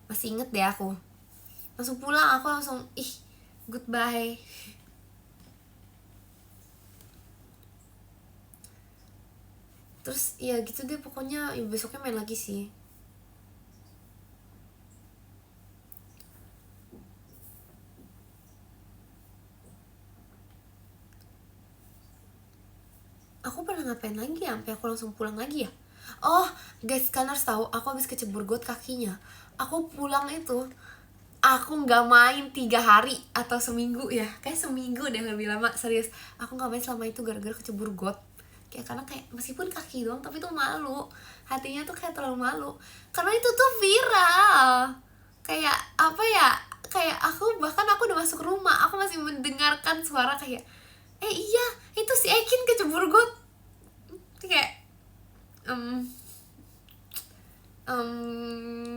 Masih inget deh aku langsung pulang, aku langsung goodbye. Terus ya gitu deh pokoknya, ya besoknya main lagi sih. Aku pernah ngapain lagi ya sampai aku langsung pulang lagi ya? Oh guys, kalian harus tahu, aku habis kecebur got kakinya. Aku pulang itu, aku nggak main 3 hari atau seminggu ya, kayak seminggu deh lebih lama, serius. Aku nggak main selama itu gara-gara kecebur got. Karena kayak meskipun kaki doang tapi tuh malu, hatinya tuh kayak terlalu malu karena itu tuh viral. Kayak apa ya, kayak aku udah masuk rumah, aku masih mendengarkan suara kayak iya itu si Ekin kecebur got. Kayak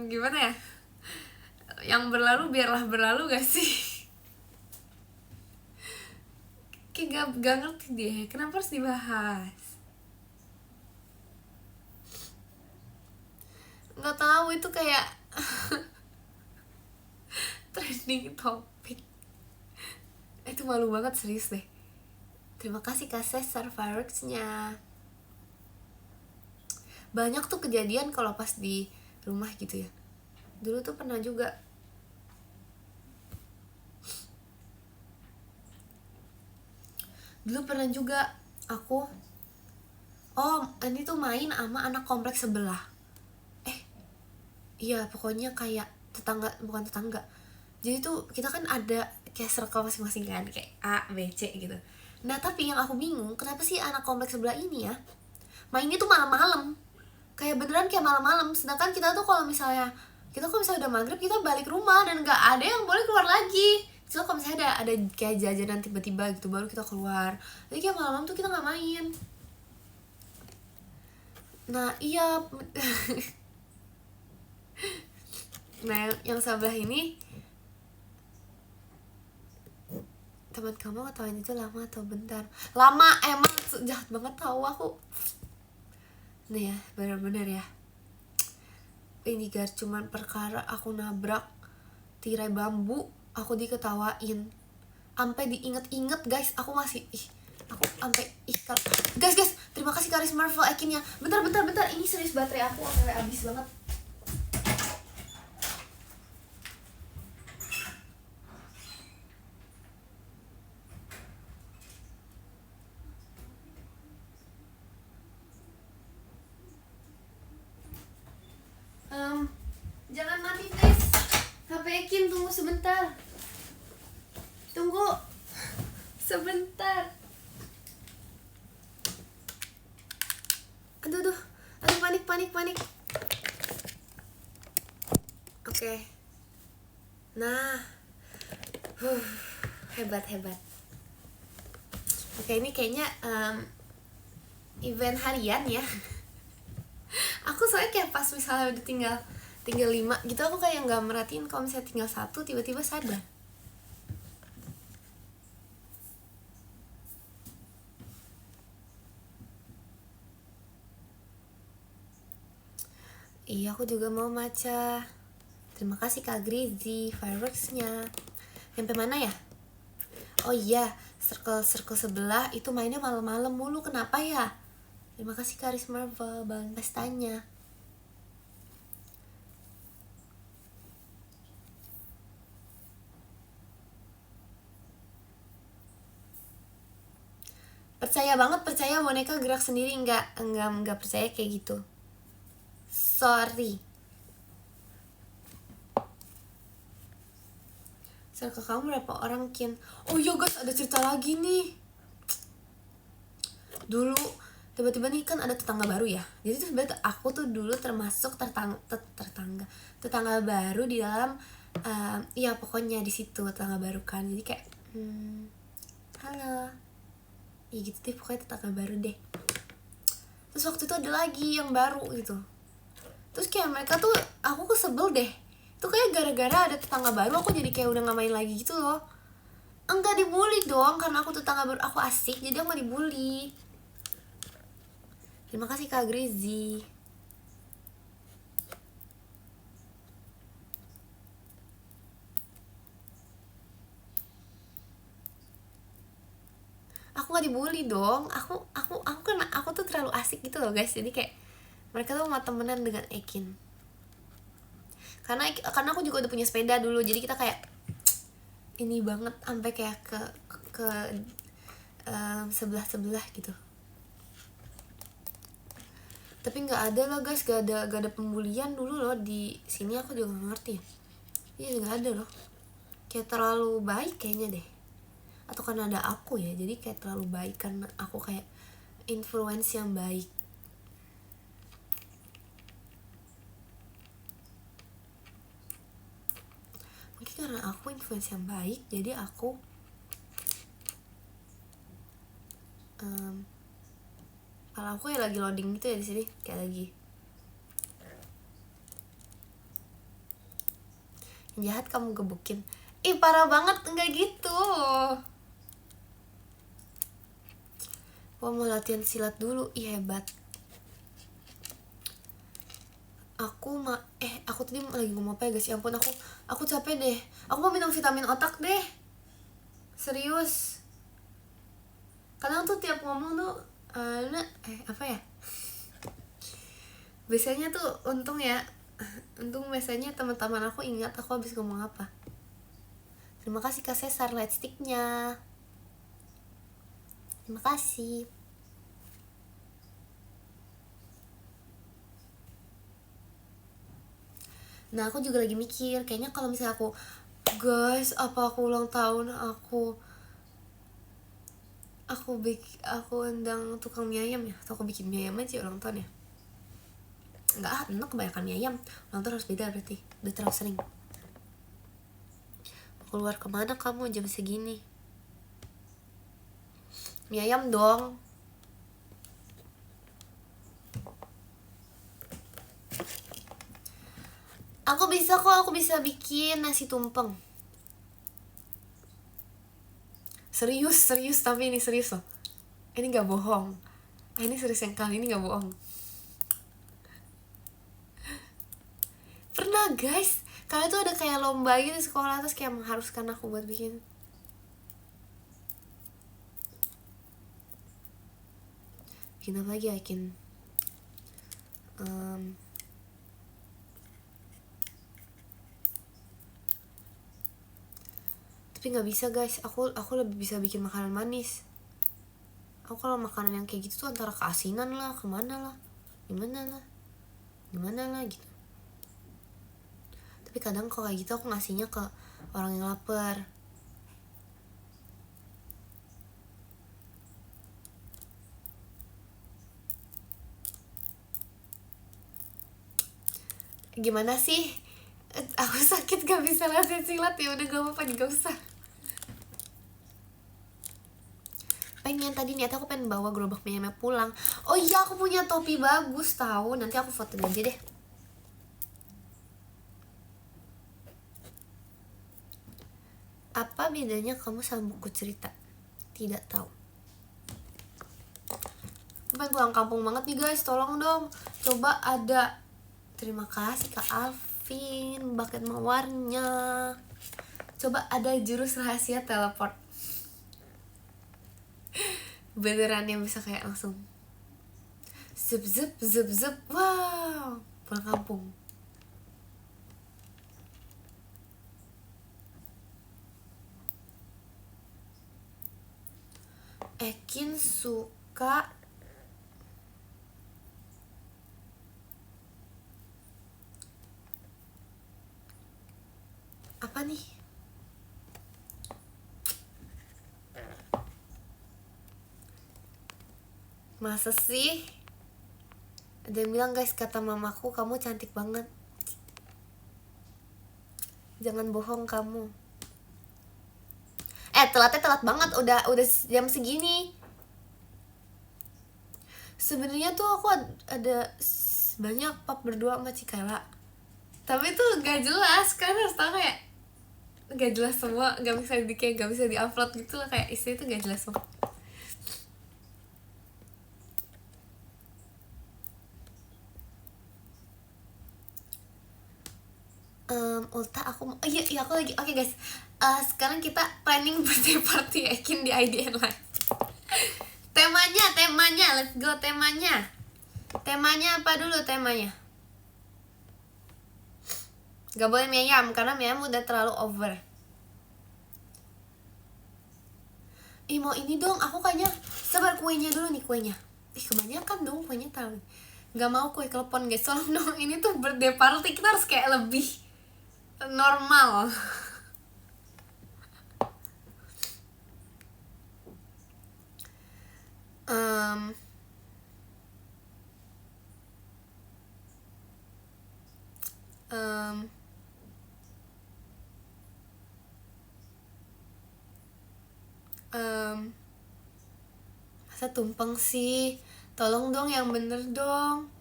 gimana ya, yang berlalu biarlah berlalu gak sih. Kayak gak ngerti deh kenapa harus dibahas. Nggak tahu, itu kayak trending topik. Itu malu banget, serius deh. Terima kasih Kak Cesar fireworksnya. Banyak tuh kejadian kalau pas di rumah gitu ya. Dulu tuh pernah juga. Aku ini tuh main sama anak kompleks sebelah. Iya pokoknya kayak tetangga, bukan tetangga. Jadi tuh kita kan ada kayak circle masing-masing kan, kayak A, B, C gitu. Nah tapi yang aku bingung, kenapa sih anak kompleks sebelah ini ya mainnya tuh malam-malam, kayak beneran kayak malam-malam. Sedangkan kita tuh kalau misalnya udah maghrib kita balik rumah dan nggak ada yang boleh keluar lagi. So kalau misalnya ada kayak jajanan tiba-tiba gitu baru kita keluar. Jadi kayak malam-malam tuh kita nggak main. Nah iya. Nah yang sebelah ini, teman kamu ngetawain itu lama atau bentar? Lama, emang jahat banget tahu aku. Nih ya, bener-bener ya. Ini guys, cuman perkara aku nabrak tirai bambu, aku diketawain. Sampai diinget-inget guys, aku masih aku sampai guys, terima kasih Karis Marvel Ekinnya. Bentar, ini serius baterai aku sampai habis banget. Jangan mati please. HP Ekin tunggu sebentar. Tunggu sebentar. Aduh, panik. Oke. Nah, hebat. Oke, ini kayaknya event harian ya. Aku soalnya kayak pas misalnya udah tinggal 5 gitu, aku kayak nggak merhatiin kalau misalnya tinggal 1 tiba-tiba sadar. Iya aku juga mau maca. Terima kasih Kak Grizi fireworksnya. Sampai mana ya? Oh iya, circle sebelah itu mainnya malam-malam mulu, kenapa ya? Terima kasih Karis Marvel bang pestanya. Percaya boneka gerak sendiri? Enggak percaya kayak gitu. Sorry. Circle kamu berapa orang Kin? Oh iya guys, ada cerita lagi nih. Dulu tiba-tiba nih kan ada tetangga baru ya. Jadi tuh sebenarnya aku tuh dulu termasuk tetangga baru di dalam ya pokoknya di situ tetangga baru kan. Jadi kayak halo. Ya gitu deh pokoknya tetangga baru deh. Terus waktu itu ada lagi yang baru gitu. Terus kayak mereka tuh, aku kesebel deh. Itu kayak gara-gara ada tetangga baru aku jadi kayak udah gak main lagi gitu loh. Enggak dibully dong, karena aku tetangga baru, aku asik, jadi aku gak dibully. Terima kasih Kak Grizi. Aku gak dibully dong. Aku tuh terlalu asik gitu loh guys. Jadi kayak mereka tuh mau temenan dengan Ekin. Karena aku juga udah punya sepeda dulu. Jadi kita kayak ini banget sampai kayak ke sebelah gitu. Tapi nggak ada loh guys, gak ada pembulian dulu loh di sini, aku juga gak ngerti ya. Iya nggak ada loh, kayak terlalu baik kayaknya deh, atau karena ada aku ya, jadi kayak terlalu baik karena aku kayak influence yang baik. Mungkin karena aku influence yang baik, jadi aku kalau aku ya lagi loading gitu ya di sini, kayak lagi yang jahat kamu gebukin. Ih parah banget, enggak gitu. Wah mau latihan silat dulu, ih hebat. Aku tadi lagi ngomong apa ya guys, ya ampun, aku capek deh. Aku mau minum vitamin otak deh, serius. Kadang tuh tiap ngomong tuh apa ya, biasanya tuh untung biasanya teman-teman aku ingat aku habis ngomong apa. Terima kasih Kak Cesar light sticknya, terima kasih. Nah aku juga lagi mikir, kayaknya kalau misalnya aku guys, apa aku ulang tahun, aku undang tukang mie ayam ya, atau aku bikin mie ayam aja ulang tahun ya. Enggak, enak kebanyakan mie ayam. Ulang tahun harus beda berarti, udah terlalu sering. Keluar kemana kamu jam segini? Mie ayam dong. Aku bisa bikin nasi tumpeng. Serius, tapi ini serius loh. Ini gak bohong. Ini serius yang kali ini gak bohong. Pernah guys, kalian tuh ada kayak lomba gitu di sekolah, terus kayak mengharuskan aku buat bikin. Bikin apa lagi ya, tapi nggak bisa guys, aku lebih bisa bikin makanan manis. Aku kalau makanan yang kayak gitu tuh antara keasinan lah, gimana lah gitu. Tapi kadang kalau kayak gitu aku ngasihnya ke orang yang lapar. Gimana sih, aku sakit gak bisa latihan silat, ya udah gak apa-apa, gak usah. Pengen, tadi niat aku pengen bawa gerobak mie ayamnya pulang. Oh iya, aku punya topi bagus tahu, nanti aku foto aja deh. Apa bedanya kamu sama buku cerita? Tidak tahu. Pengen pulang kampung banget nih guys, tolong dong. Coba ada. Terima kasih Kak Alvin, bucket mawarnya. Coba ada jurus rahasia teleport. Beneran yang bisa kayak langsung zup. Wow, pulang kampung. Ekin suka apa nih? Masa sih? Ada yang bilang guys, kata mamaku kamu cantik banget. Jangan bohong kamu. Telat banget, udah jam segini. Sebenarnya tuh aku ada banyak pop berdua sama Cikela, tapi tuh gak jelas kan, harus tau kayak gak jelas semua, gak bisa gak bisa diupload gitu lah, kayak istilah tuh gak jelas banget. Ulta aku mau, iya aku lagi, oke guys, sekarang kita planning birthday party Ekin di IDN Live. temanya let's go. Temanya apa dulu? Temanya gak boleh mie ayam karena mie ayam udah terlalu over. Mau ini dong, aku kayaknya sabar, kuenya dulu nih, kuenya kebanyakan dong kuenya, tahu gak mau kue klepon guys, tolong dong, ini tuh birthday party, kita harus kayak lebih normal. Masa tumpeng sih, tolong dong yang bener dong.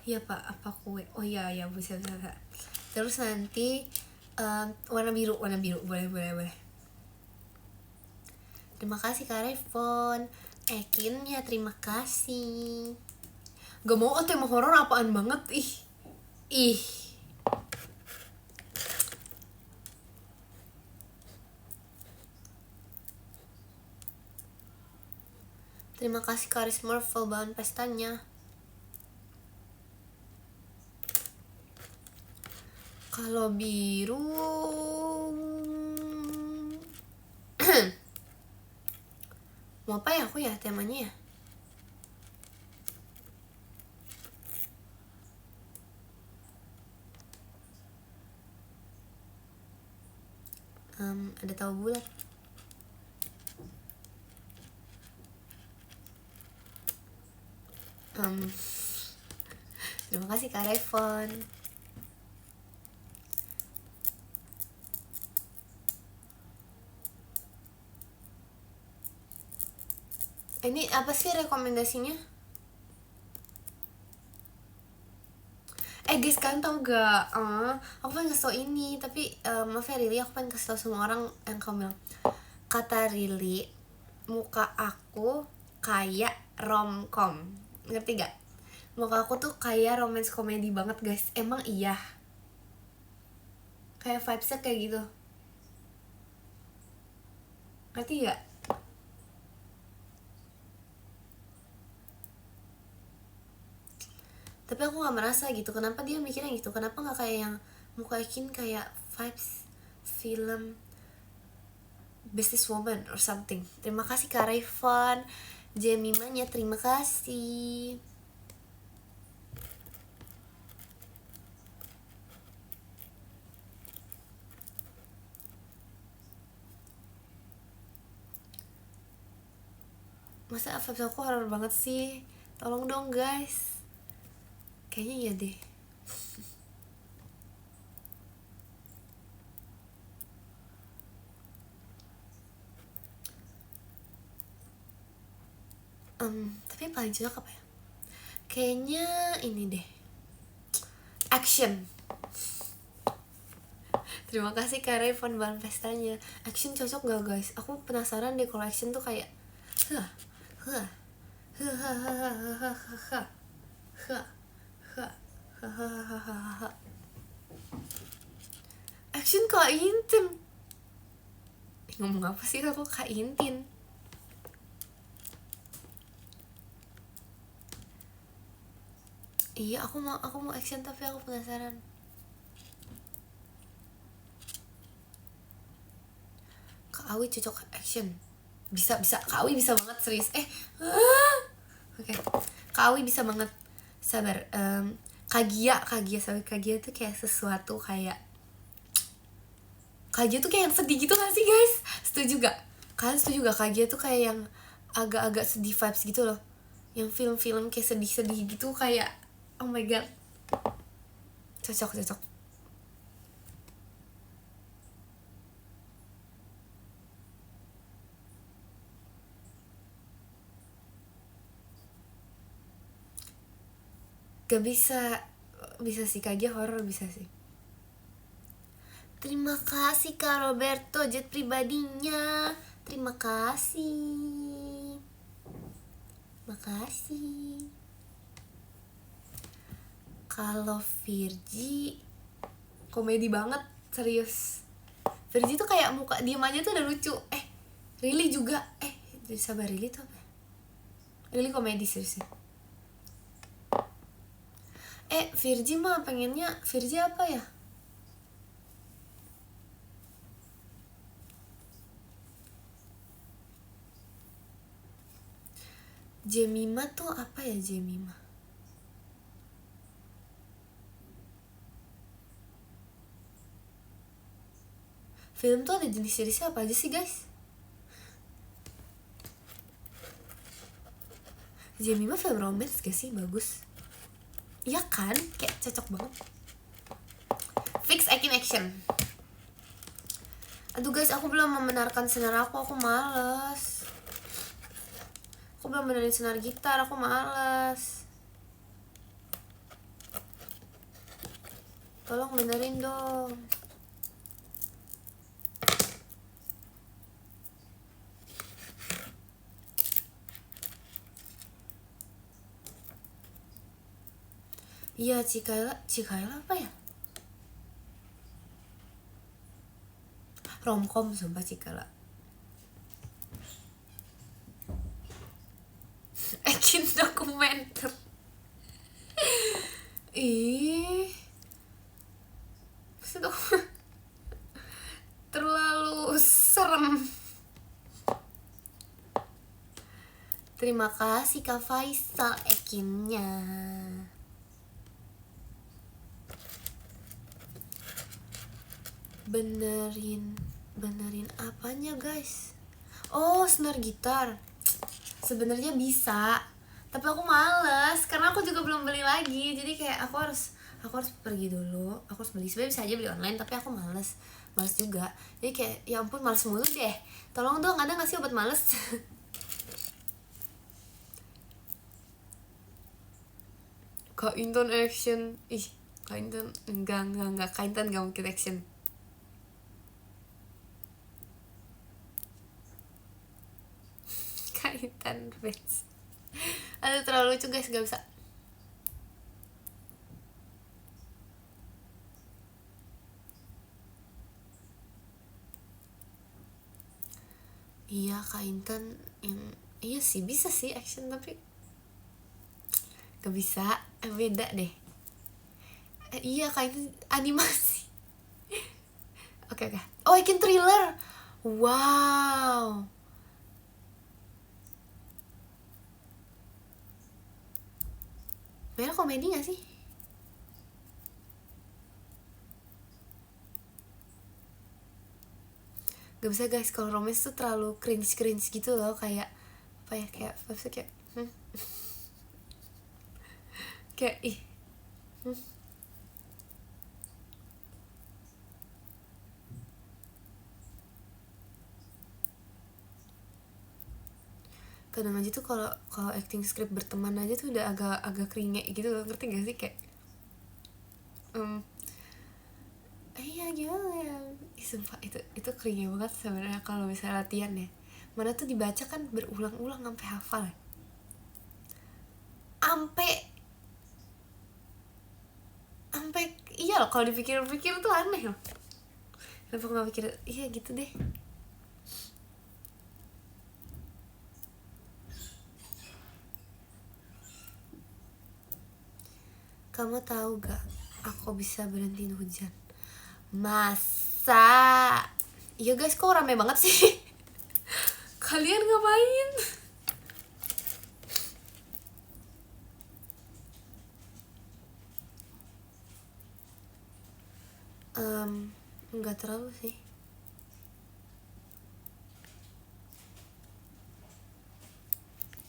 Iya pak, apa kue? Oh iya ya, bisa. Terus nanti warna biru boleh. Terima kasih Kak Revon. Ekin ya, terima kasih. Gak mau, tema horor apaan banget, ih. Terima kasih Karis Marvel bahan pestanya. Kalau biru mau apa ya aku ya temanya ya? Ada tahu bulat. Terima kasih Kak Revon. Ini apa sih rekomendasinya? Guys, kalian tau gak? Aku pengen kasih tau ini, tapi maaf ya Rili, aku pengen kasih tau semua orang yang kamu bilang. Kata Rili, muka aku kayak romcom, ngerti gak? Muka aku tuh kayak romance komedi banget guys. Emang iya, kayak vibesnya kayak gitu, ngerti gak? Tapi aku gak merasa gitu. Kenapa dia mikirnya gitu? Kenapa gak kayak yang muka Ekin kayak vibes film Businesswoman or something. Terima kasih Kak Revon. Jemimanya terima kasih. Masa vibes aku horror banget sih? Tolong dong guys. Kayaknya iya deh. Tapi paling cocok apa ya? Kayaknya ini deh, action. Terima kasih Kak Revon bahan pestanya. Action cocok gak guys? Aku penasaran deh kalau action tuh kayak action Kak Intin. Ngomong apa sih aku Kak Intin? Iya, aku mau action tapi aku penasaran. Kak Awi cocok action. Bisa Kak Awi bisa banget, serius. Oke. Kak Awi bisa banget. Sabar. Kagia tuh kayak sesuatu kayak Kagia tuh kayak yang sedih gitu gak sih guys? Setuju gak? Kalian setuju gak Kagia tuh kayak yang agak-agak sedih vibes gitu loh, yang film-film kayak sedih-sedih gitu, kayak oh my god, cocok. Gak bisa. Bisa sih, KG horror bisa sih. Terima kasih Kak Roberto, jet pribadinya. Terima kasih. Makasih. Kalau Virgi komedi banget, serius. Virgi tuh kayak muka diem aja tuh udah lucu. Rili juga. Sabar, Rili tuh apa? Rili komedi serius. Virgi mah pengennya Virgi apa ya? Jemima tuh apa ya Jemima? Film tuh ada jenis-jenisnya apa aja sih guys? Jemima film romance gak sih? Bagus. Iya kan? Kayak cocok banget. Fix action. Aduh guys, aku belum membenarkan senar aku males. Aku belum benerin senar gitar, aku males. Tolong benerin dong. Iya, Cikaela apa ya? Romcom sumpah Cikaela. Action dokumenter. Terlalu serem. Terima kasih Kak Faisal ekinnya. Benerin apanya guys? Oh, senar gitar. Sebenarnya bisa, tapi aku males karena aku juga belum beli lagi. Jadi kayak aku harus pergi dulu. Aku harus beli. Sebenarnya bisa aja beli online, tapi aku males juga. Jadi kayak ya ampun, males mulu deh. Tolong dong, ada nggak sih obat males? Kak Intan action. Kak Intan enggak. Kak Intan gak mungkin action. Kak Intan fans. Aduh, terlalu lucu guys, gak bisa. Iya, Kak Intan yang iya sih, bisa sih action, tapi gak bisa. Beda deh. Iya, Kak Intan animasi. Oke. Oh, action thriller. Wow. Merah komedi gak sih? Gak bisa guys, kalau romance tuh terlalu cringe gitu loh. Kayak apa ya, kayak kayak kadang aja tuh kalau acting script berteman aja tuh udah agak keringet gitu loh, ngerti gak sih? Kayak iya gimana ya, sumpah itu keringet banget sebenarnya kalau misalnya latihan ya. Mana tuh dibaca kan berulang-ulang sampai hafal, sampai iya loh, kalau dipikir-pikir tuh aneh loh. Kenapa nggak pikir iya gitu deh. Kamu tahu gak, aku bisa berhentiin hujan. Masa? Iya guys, kok rame banget sih? Kalian ngapain? Enggak terlalu sih.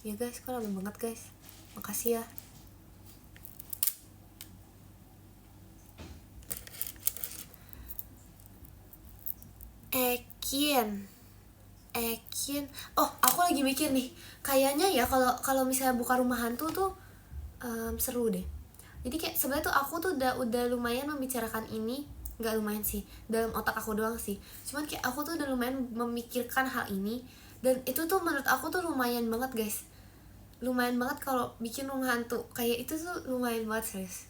Ya guys, kok rame banget guys. Makasih ya. Ekin. Oh, aku lagi mikir nih. Kayaknya ya kalau misalnya buka rumah hantu tuh seru deh. Jadi kayak sebenarnya tuh aku tuh udah lumayan membicarakan ini, nggak lumayan sih, dalam otak aku doang sih, cuman kayak aku tuh udah lumayan memikirkan hal ini, dan itu tuh menurut aku tuh lumayan banget guys, lumayan banget kalau bikin rumah hantu kayak itu tuh lumayan banget serius.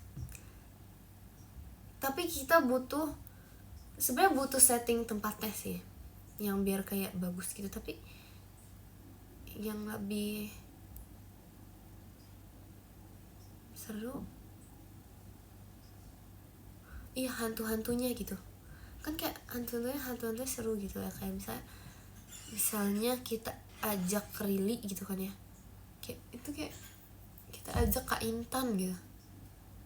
Tapi kita sebenarnya butuh setting tempatnya sih yang biar kayak bagus gitu, tapi yang lebih seru iya hantu-hantunya gitu kan, kayak hantu-hantunya seru gitu ya, kayak misalnya kita ajak Rili gitu kan ya, kayak itu kayak kita ajak Kak Intan gitu,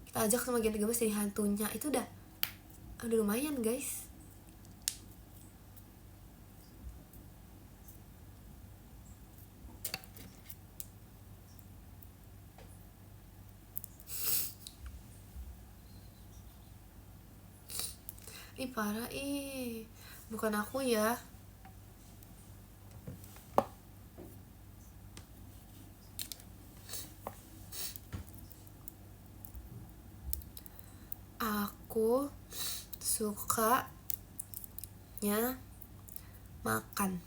kita ajak sama Gen 13 jadi hantunya, itu udah lumayan guys. Ih parah bukan aku ya. Aku sukanya makan.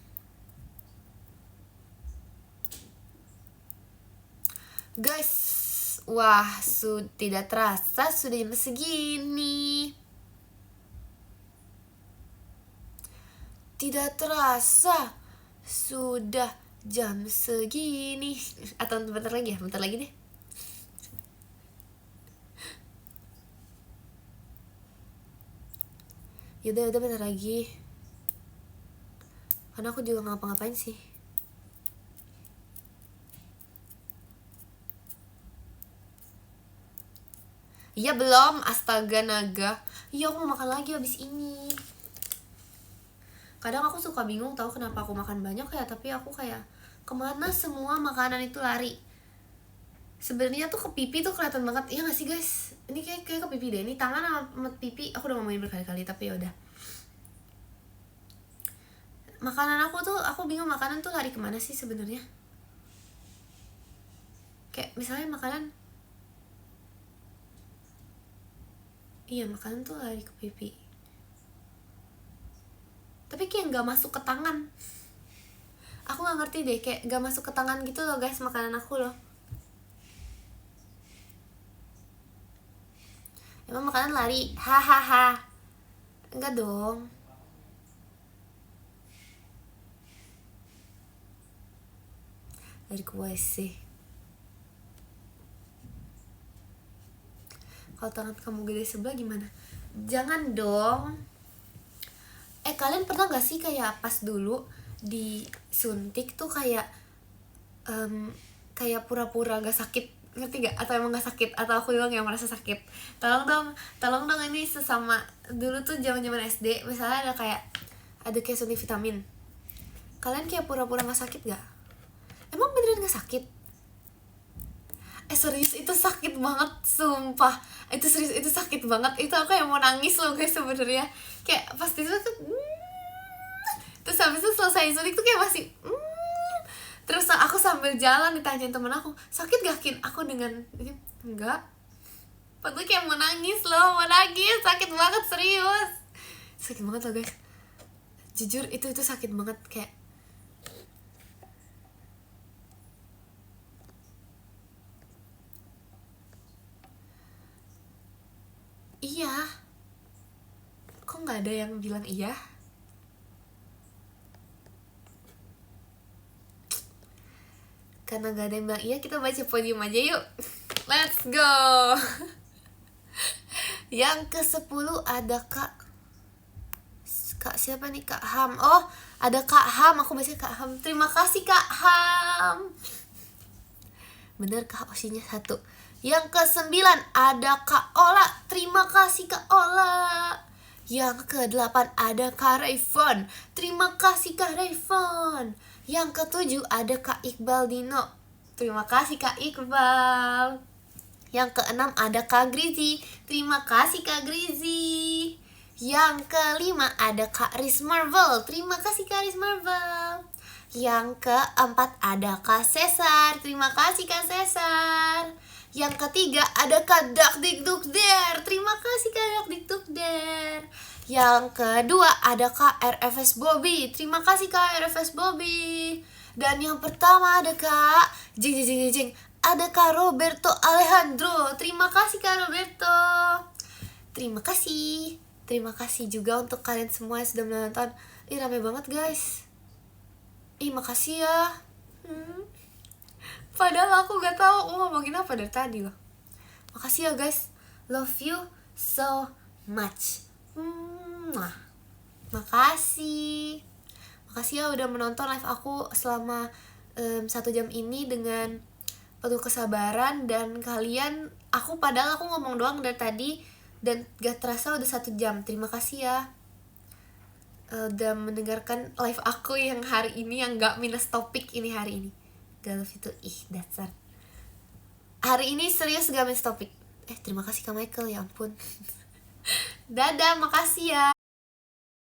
Guys, wah tidak terasa sudah jam segini. Tidak terasa sudah jam segini. Atau bentar lagi ya, bentar lagi deh. Yaudah bentar lagi, karena aku juga ngapa-ngapain sih. Iya belum, astaga naga. Iya aku mau makan lagi abis ini. Kadang aku suka bingung tahu kenapa aku makan banyak ya, tapi aku kayak kemana semua makanan itu lari. Sebenarnya tuh ke pipi tuh kelihatan banget, iya gak sih guys? Ini kayak ke pipi deh, ini tangan sama pipi aku udah ngomongin berkali-kali, tapi ya udah. Makanan aku bingung makanan tuh lari kemana sih sebenarnya? Kayak misalnya makanan, iya makanan tuh lari ke pipi, tapi kayak nggak masuk ke tangan. Aku nggak ngerti deh, kayak nggak masuk ke tangan gitu loh guys makanan aku loh. Emang makanan lari? Hahaha. Enggak dong. Lari ke WC. Kalau tangan kamu gede sebelah gimana? Jangan dong. Kalian pernah gak sih kayak pas dulu disuntik tuh kayak kayak pura-pura gak sakit, ngerti gak? Atau emang gak sakit? Atau aku doang yang merasa sakit? Tolong dong ini sesama dulu tuh zaman SD, misalnya ada kayak suntik vitamin, kalian kayak pura-pura gak sakit gak? Emang beneran gak sakit? Serius itu sakit banget, sumpah. Itu serius, itu sakit banget. Itu aku yang mau nangis loh guys sebenarnya. Kayak pasti itu terus habis itu selesai suntik tuh kayak masih terus aku sambil jalan ditanyain temen aku, sakit gak Kin? Aku dengan enggak. Padahal kayak mau nangis loh, sakit banget serius. Sakit banget loh guys. Jujur itu sakit banget, kayak iya. Kok gak ada yang bilang iya? Karena gak ada yang bilang iya, kita baca podium aja yuk. Let's go. Yang ke-10 ada Kak siapa nih? Kak Ham. Oh, ada Kak Ham, aku baca Kak Ham. Terima kasih Kak Ham. Bener Kak, osinya 1. Yang ke-9 ada Kak Ola. Terima kasih Kak Ola. Yang ke-8 ada Kak Rayfon. Terima kasih Kak Rayfon. Yang ke-7 ada Kak Iqbal Dino. Terima kasih Kak Iqbal. Yang ke-6 ada Kak Grizi. Terima kasih Kak Grizi. Yang ke-5 ada Kak Riz Marvel. Terima kasih Kak Riz Marvel. Yang ke-4 ada Kak Cesar. Terima kasih Kak Cesar. Yang ketiga ada Kak Dakdikdukder. Terima kasih Kak Dakdikdukder. Yang kedua ada Kak RFS Bobby. Terima kasih Kak RFS Bobby. Dan yang pertama ada Kak jing jing jing jing. Ada Kak Roberto Alejandro. Terima kasih Kak Roberto. Terima kasih. Terima kasih juga untuk kalian semua yang sudah menonton. Ih, rame banget guys. Ih, makasih ya. Padahal aku gak tahu mau ngomongin apa dari tadi loh. Makasih ya guys. Love you so much. Makasih. Makasih ya udah menonton live aku selama 1 jam ini dengan penuh kesabaran. Dan kalian, padahal aku ngomong doang dari tadi dan gak terasa udah 1 jam. Terima kasih ya udah mendengarkan live aku yang hari ini, yang gak minus topik ini hari ini. Gak love itu, dasar. Hari ini serius gak minus topik. Terima kasih Kak Michael, ya ampun. Dadah, makasih ya.